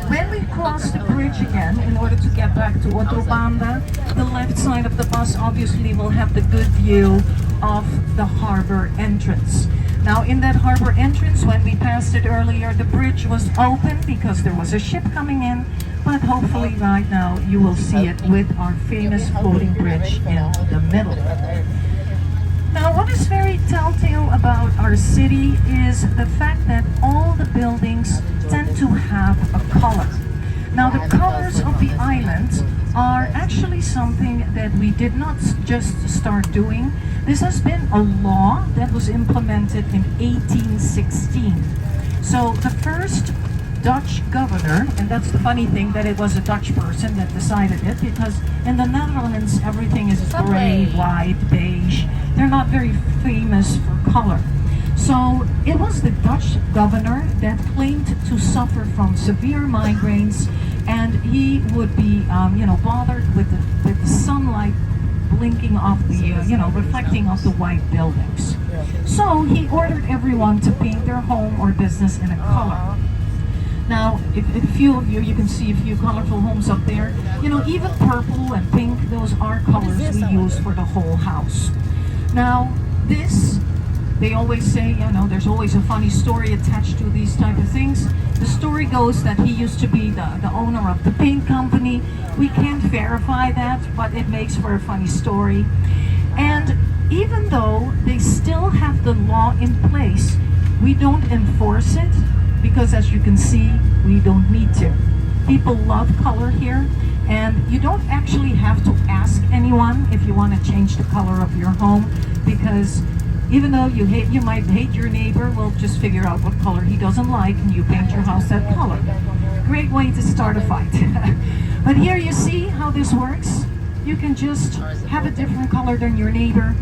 When we cross the bridge again, in order to get back to Autobanda, the left side of the bus obviously will have the good view of the harbor entrance. Now in that harbor entrance, when we passed it earlier, the bridge was open because there was a ship coming in, but hopefully right now you will see it with our famous floating bridge in the middle. Now what is very telltale about our city is the fact that all the buildings tend to have a color. Now the colors of the island are actually something that we did not just start doing. This has been a law that was implemented in 1816. So the first Dutch governor, and that's the funny thing that it was a Dutch person that decided it, because in the Netherlands everything is gray, white, beige. They're not very famous for color. So it was the Dutch governor that claimed to suffer from severe migraines and he would be, bothered with the sunlight blinking off the, reflecting off the white buildings. So he ordered everyone to paint their home or business in a color. Now, if a few of you can see a few colorful homes up there. Even purple and pink, those are colors we use for the whole house. Now, they always say, there's always a funny story attached to these type of things. The story goes that he used to be the owner of the paint company. We can't verify that, but it makes for a funny story. And even though they still have the law in place, we don't enforce it because, as you can see, we don't need to. People love color here, and you don't actually have to ask anyone if you want to change the color of your home, because even though you might hate your neighbor, well, just figure out what color he doesn't like and you paint your house that color. Great way to start a fight. But here you see how this works. You can just have a different color than your neighbor.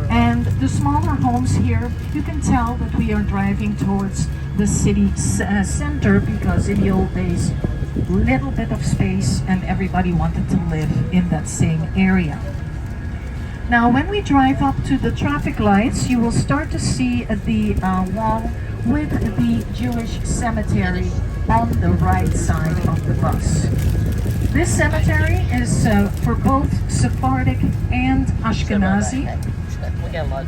And the smaller homes here, you can tell that we are driving towards the city center, because in the old days, little bit of space and everybody wanted to live in that same area. Now, when we drive up to the traffic lights, you will start to see the wall with the Jewish cemetery on the right side of the bus. This cemetery is for both Sephardic and Ashkenazi,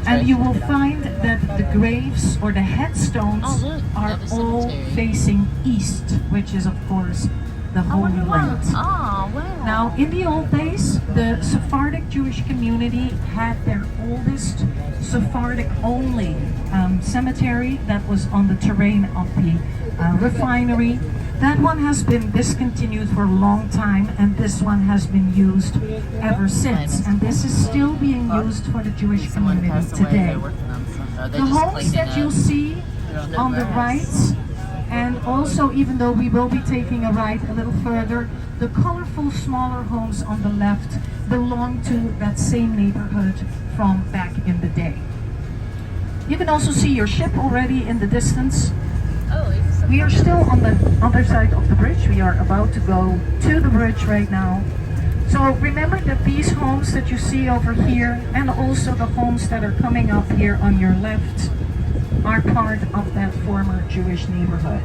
and you will find that the graves or the headstones are all facing east, which is, of course, the Holy Land. Now, in the old days, the Sephardic Jewish community had their oldest Sephardic-only cemetery that was on the terrain of the refinery. That one has been discontinued for a long time, and this one has been used ever since. And this is still being used for the Jewish community today. The homes that you'll see on the right, and also, even though we will be taking a ride a little further, the colorful smaller homes on the left belong to that same neighborhood from back in the day. You can also see your ship already in the distance. We are still on the other side of the bridge. We are about to go to the bridge right now. So remember that these homes that you see over here, and also the homes that are coming up here on your left, are part of that former Jewish neighborhood.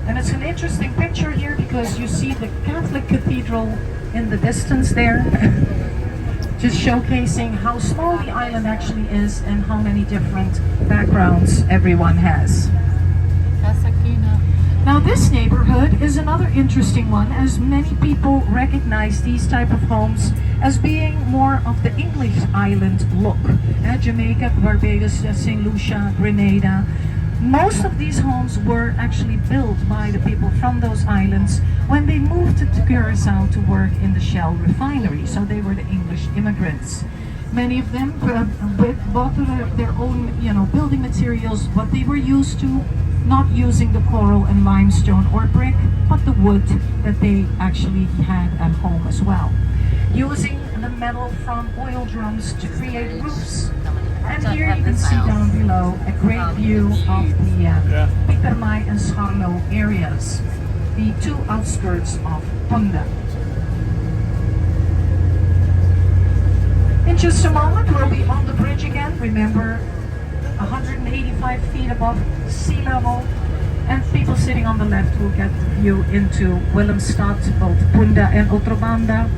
And it's an interesting picture here because you see the Catholic Cathedral in the distance there, just showcasing how small the island actually is and how many different backgrounds everyone has. Now, this neighborhood is another interesting one, as many people recognize these type of homes as being more of the English island look. Jamaica, Barbados, St. Lucia, Grenada. Most of these homes were actually built by the people from those islands when they moved to Curacao to work in the Shell refinery. So they were the English immigrants. Many of them bought their own, building materials, what they were used to, not using the coral and limestone or brick, but the wood that they actually had at home as well. Using the metal from oil drums to create roofs. And here you can see down below a great view of the Pietermai and Scharlo areas, the two outskirts of Punda. In just a moment, we'll be on the bridge again. Remember, 185 feet above sea level, and people sitting on the left will get the view into Willemstad, both Punda and Otrobanda.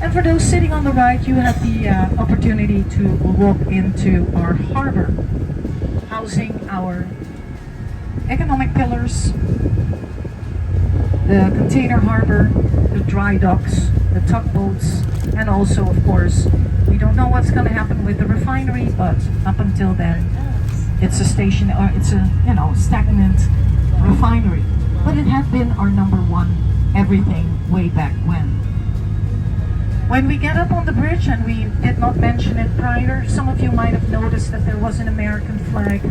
And for those sitting on the right, you have the opportunity to walk into our harbor, housing our economic pillars, the container harbor, the dry docks, the tugboats, and also, of course, we don't know what's going to happen with the refinery, but up until then, it's a station, or it's a stagnant refinery. But it had been our number one everything way back when. When we get up on the bridge, and we did not mention it prior, some of you might have noticed that there was an American flag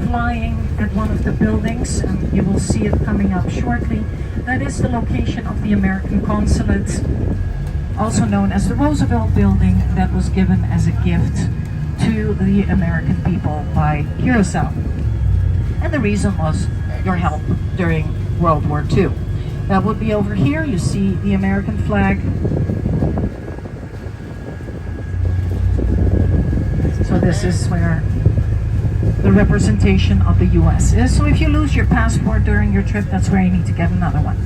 flying at one of the buildings, and you will see it coming up shortly. That is the location of the American consulate, also known as the Roosevelt Building, that was given as a gift to the American people by Curacao. And the reason was your help during World War II. That would be over here. You see the American flag. So this is where the representation of the US is. So if you lose your passport during your trip, that's where you need to get another one.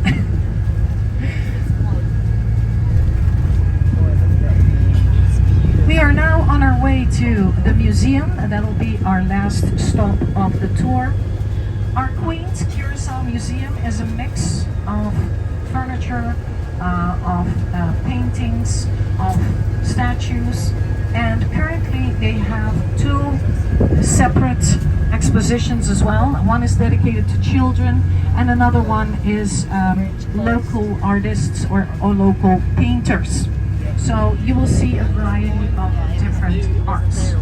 We are now on our way to the museum, and that'll be our last stop of the tour. Our Queen's Curacao Museum is a mix of furniture, of paintings, of statues, and currently they have two separate expositions as well. One is dedicated to children, and another one is local artists or local painters. So you will see a variety of different arts.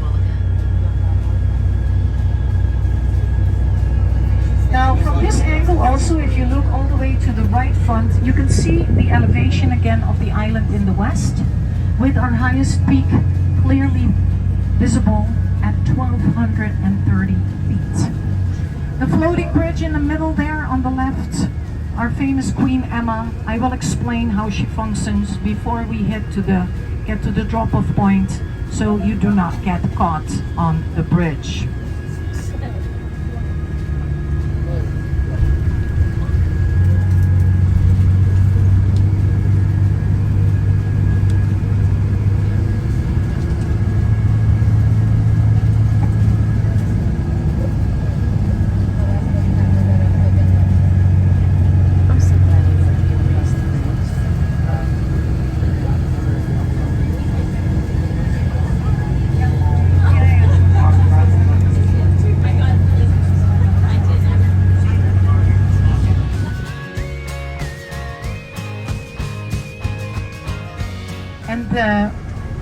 Now from this angle also, if you look all the way to the right front, you can see the elevation again of the island in the west, with our highest peak clearly visible at 1,230 feet. The floating bridge in the middle there on the left, our famous Queen Emma. I will explain how she functions before we get to the drop-off point, so you do not get caught on the bridge.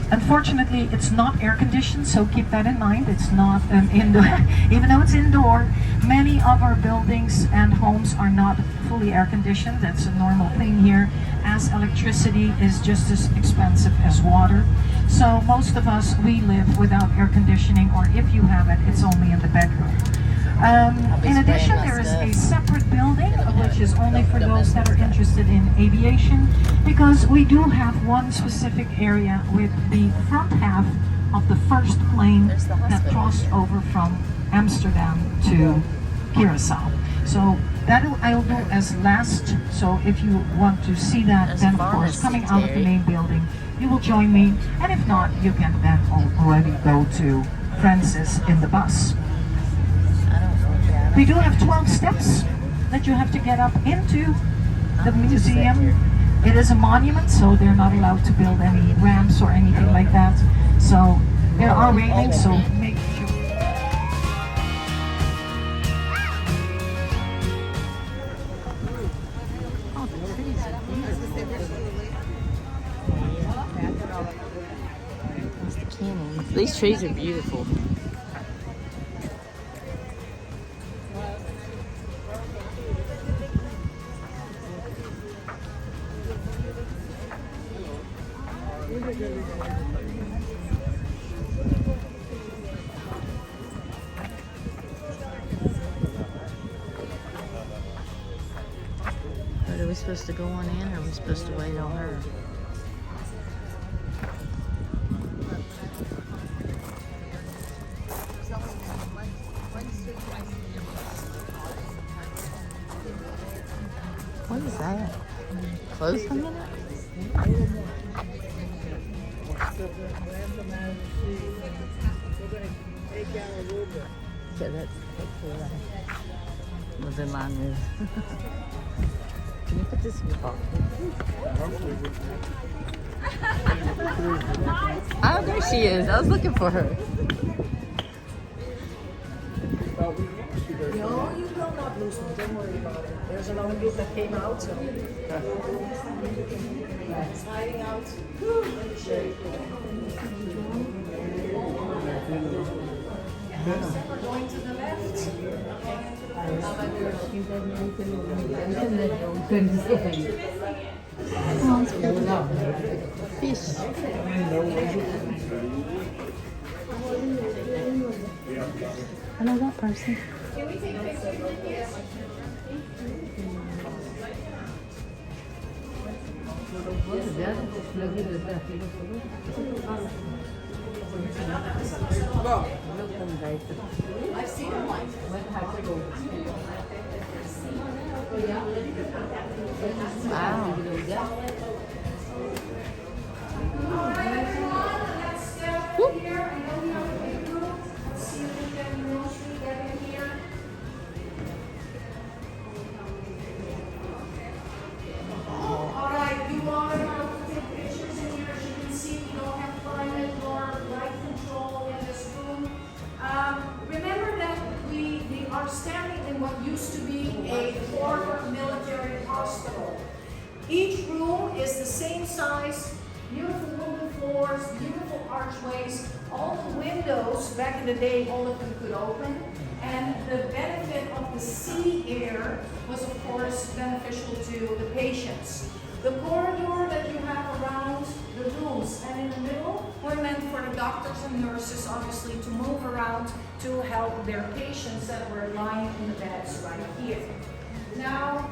Unfortunately, it's not air conditioned, so keep that in mind. It's not an indoor, even though it's indoor. Many of our buildings and homes are not fully air conditioned. That's a normal thing here, as electricity is just as expensive as water. So most of us, we live without air conditioning, or if you have it, it's only in the bedroom. In addition, there is a separate building, which is only for those that are interested in aviation, because we do have one specific area with the front half of the first plane that crossed over from Amsterdam to Curacao. So that I'll do as last. So if you want to see that, then of course, coming out of the main building, you will join me. And if not, you can then already go to Francis in the bus. We do have 12 steps that you have to get up into the museum. It is a monument, so they're not allowed to build any ramps or anything like that. So there are railings, so make sure. Oh, the trees are beautiful. That's the canyon. These trees are beautiful. Are we supposed to go on in, or are we supposed to wait on her? What is that? Clothes hanging up? Yeah, that's cool. Was in line with. Can you put this in your pocket? Oh, there she is. I was looking for her. No, you will not lose them. Don't worry about it. There's another group that came out, so it's hiding out in the shade. We're going to the left. Fish. I know that person. I've seen him once. Wow. All right, everyone, let's step in here. I know we have a big group. Let's see if we can mostly get in here. All right, you are allowed to take pictures in here. As you can see, we don't have climate or light control in this room. Remember that we are standing in what used to be a former military hospital. Each room is the same size, beautiful wooden floors, beautiful archways. All the windows, back in the day, all of them could open. And the benefit of the sea air was, of course, beneficial to the patients. The corridor that you have around the rooms and in the middle were meant for the doctors and nurses, obviously, to move around to help their patients that were lying in the beds right here. Now,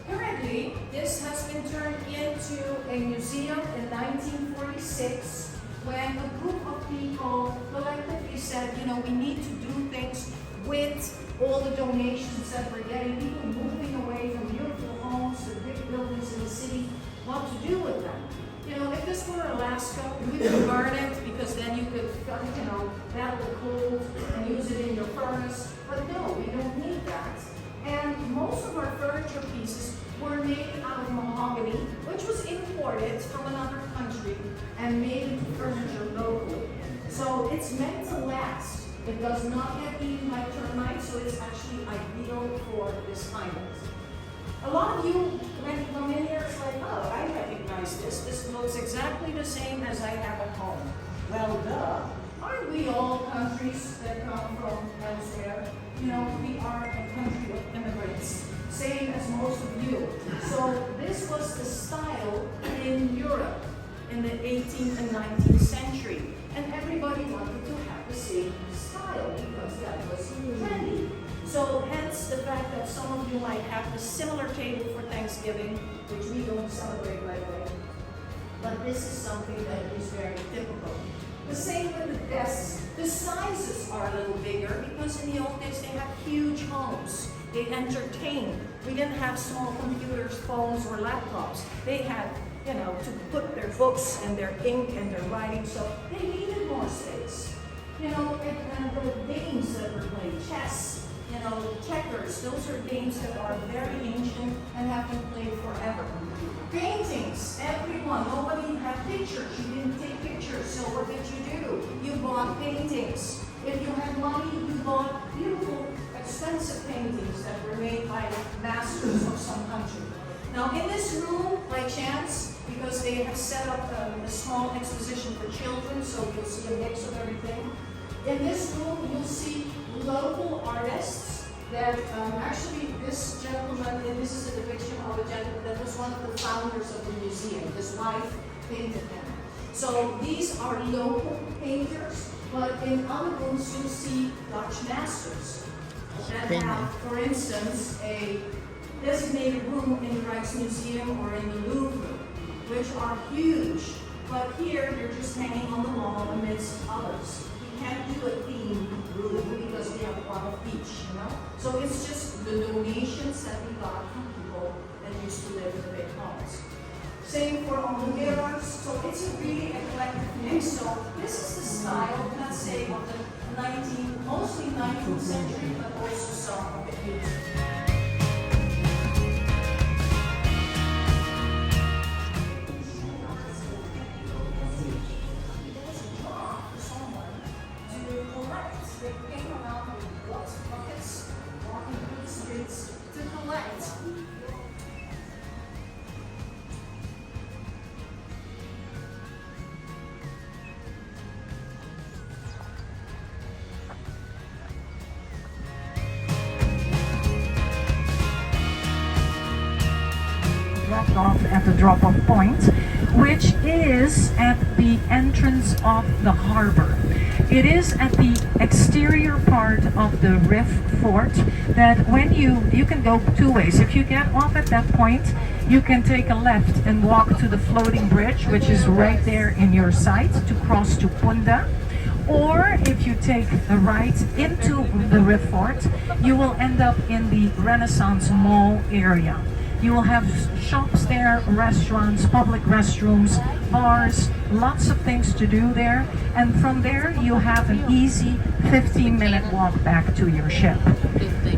currently, this has been turned into a museum in 1946 when a group of people collectively said, you know, we need to do things with all the donations that we're getting, people moving away from beautiful homes to big buildings in the city, what to do with them. You know, if this were Alaska, we could burn it because then you could, you know, battle the cold and use it in your furnace. But no, we don't need that. And most of our furniture pieces were made out of mahogany, which was imported from another country and made into furniture locally. So it's meant to last. It does not get eaten by termites, so it's actually ideal for this climate. A lot of you, when you come in here, it's like, oh, I recognize this. This looks exactly the same as I have at home. Well, duh. Aren't we all countries that come from elsewhere? You know, we are a country of immigrants, same as most of you. So this was the style in Europe in the 18th and 19th century. And everybody wanted to have the same style because that was trendy. So hence the fact that some of you might have a similar table for Thanksgiving, which we don't celebrate right away. But this is something that is very typical. The same with the desks. The sizes are a little bigger because in the old days they had huge homes. They entertained. We didn't have small computers, phones, or laptops. They had, you know, to put their books and their ink and their writing, so they needed more space. You know, and the games that were played, chess, you know, checkers, those are games that are very ancient and have been played forever. Paintings, everyone, nobody had pictures, you didn't take pictures, so what did you do? You bought paintings. If you had money, you bought beautiful, expensive paintings that were made by masters of some country. Now in this room, by chance, because they have set up a small exposition for children, so you'll see a mix of everything. In this room, you'll see local artists that actually this gentleman, and this is a depiction of a gentleman that was one of the founders of the museum. His wife painted him. So these are local painters, but in other rooms you'll see Dutch masters that have, for instance, a designated room in the Rijksmuseum or in the Louvre, which are huge. But here you're just hanging on the wall amidst others. We can't do a theme room because we have one of each, you know? So it's just the donations that we got from people that used to live in the big homes. Same for all the mirrors. So it's a really eclectic mix. So this is the style, let's say, of the mostly 19th century, but also some of the 18th. They came around with lots of buckets, walking through the streets to collect. Dropped off at the drop-off point, which is at the entrance of the harbor. It is at the exterior part of the Reef Fort that when you can go two ways. If you get off at that point, you can take a left and walk to the floating bridge, which is right there in your sight, to cross to Punda. Or if you take a right into the resort, you will end up in the Renaissance Mall area. You will have shops there, restaurants, public restrooms, bars, lots of things to do there. And from there, you have an easy 15-minute walk back to your ship.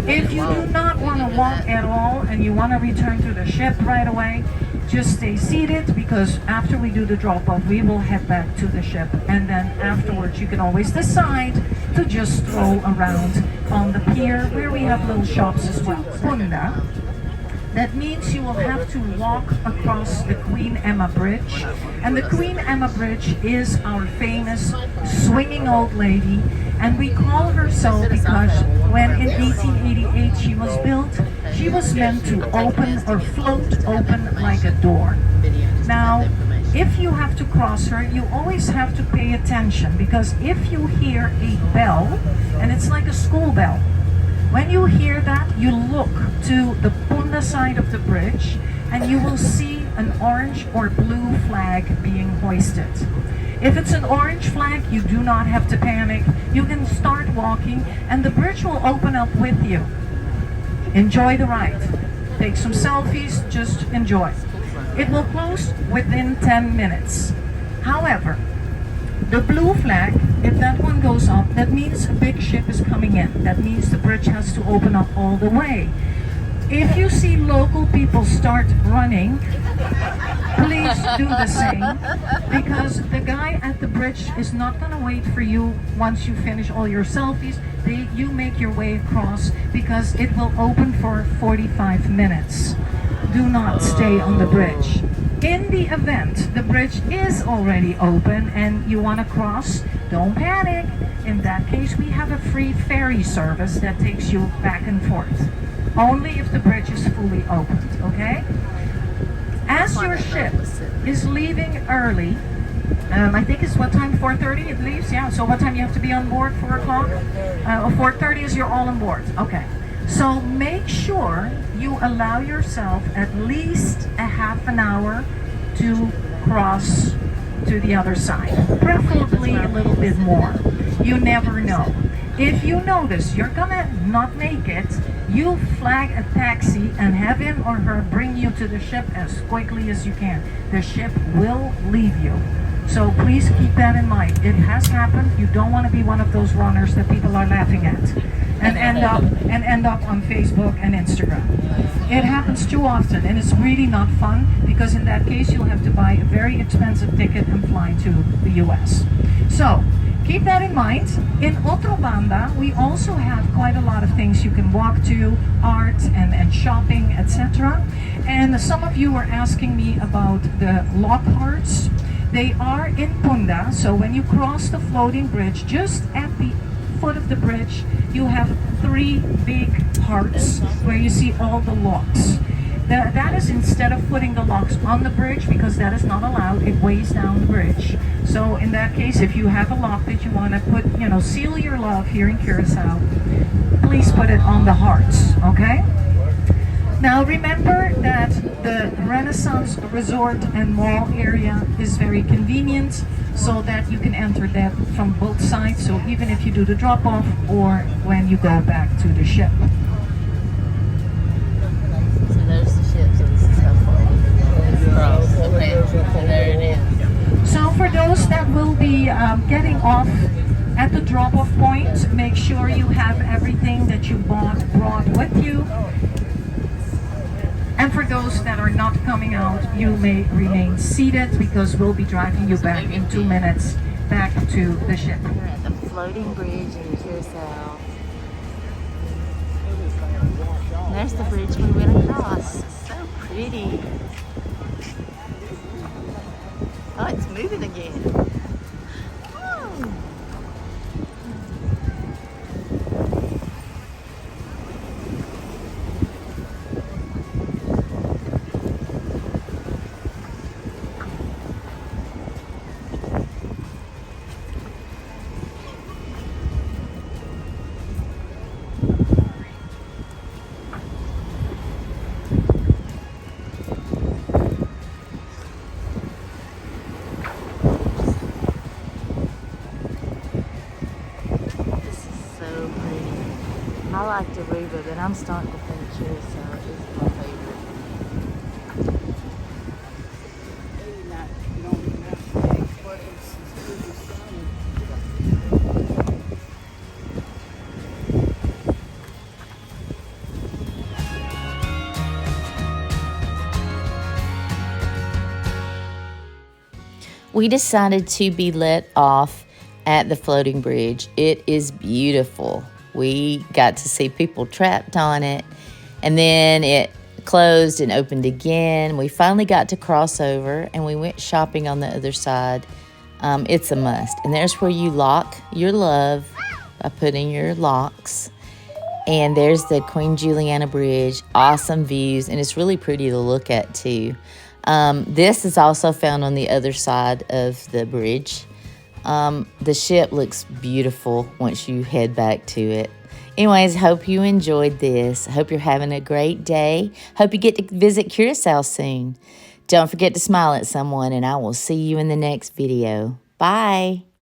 If you do not want to walk at all and you want to return to the ship right away, just stay seated, because after we do the drop-off, we will head back to the ship. And then afterwards, you can always decide to just stroll around on the pier, where we have little shops as well. Punda. That means you will have to walk across the Queen Emma Bridge. And the Queen Emma Bridge is our famous swinging old lady. And we call her so because when in 1888 she was built, she was meant to open or float open like a door. Now, if you have to cross her, you always have to pay attention, because if you hear a bell, and it's like a school bell, when you hear that, you look to the Punda side of the bridge and you will see an orange or blue flag being hoisted. If it's an orange flag, you do not have to panic. You can start walking and the bridge will open up with you. Enjoy the ride. Take some selfies, just enjoy. It will close within 10 minutes. However, the blue flag, if that one goes up, that means a big ship is coming in. That means the bridge has to open up all the way. If you see local people start running, please do the same, because the guy at the bridge is not going to wait for you once you finish all your selfies. You make your way across, because it will open for 45 minutes. Do not stay on the bridge. In the event the bridge is already open and you want to cross, don't panic. In that case, we have a free ferry service that takes you back and forth. Only if the bridge is fully opened, okay? As your ship is leaving early, I think it's what time, 4:30 it leaves? Yeah, so what time you have to be on board, 4 o'clock? 4:30 is you're all on board, okay. So make sure you allow yourself at least a half an hour to cross to the other side, preferably a little bit more. You never know. If you notice you're gonna not make it, you flag a taxi and have him or her bring you to the ship as quickly as you can. The ship will leave you. So please keep that in mind. It has happened. You don't want to be one of those runners that people are laughing at and end up on Facebook and Instagram. It happens too often, and it's really not fun, because in that case you'll have to buy a very expensive ticket and fly to the US. So keep that in mind. In Otro Banda, we also have quite a lot of things you can walk to, art and shopping, etc. And some of you were asking me about the Lockharts. They are in Punda, so when you cross the floating bridge, just at the foot of the bridge, you have 3 big hearts where you see all the locks. That is instead of putting the locks on the bridge, because that is not allowed. It weighs down the bridge. So in that case, if you have a lock that you want to put, seal your love here in Curacao, please put it on the hearts, okay? Now remember that the Renaissance Resort and Mall area is very convenient, so that you can enter that from both sides, so even if you do the drop-off or when you go back to the ship. So there's the ship, so this is how far we cross. Okay, and there it is. So for those that will be getting off at the drop-off point, make sure you have everything that you brought with you. And for those that are not coming out, you may remain seated, because we'll be driving you back in 2 minutes back to the ship. We're at the floating bridge in Curacao. And there's the bridge we went across. So pretty. Oh, it's moving again. Oh. Cuba, but I'm starting to think Curacao is my favorite. We decided to be let off at the floating bridge. It is beautiful. We got to see people trapped on it, and then it closed and opened again. We finally got to cross over, and we went shopping on the other side. It's a must. And there's where you lock your love by putting your locks. And there's the Queen Juliana Bridge. Awesome views, and it's really pretty to look at too. This is also found on the other side of the bridge. The ship looks beautiful once you head back to it. Anyways, hope you enjoyed this. Hope you're having a great day. Hope you get to visit Curacao soon. Don't forget to smile at someone, and I will see you in the next video. Bye.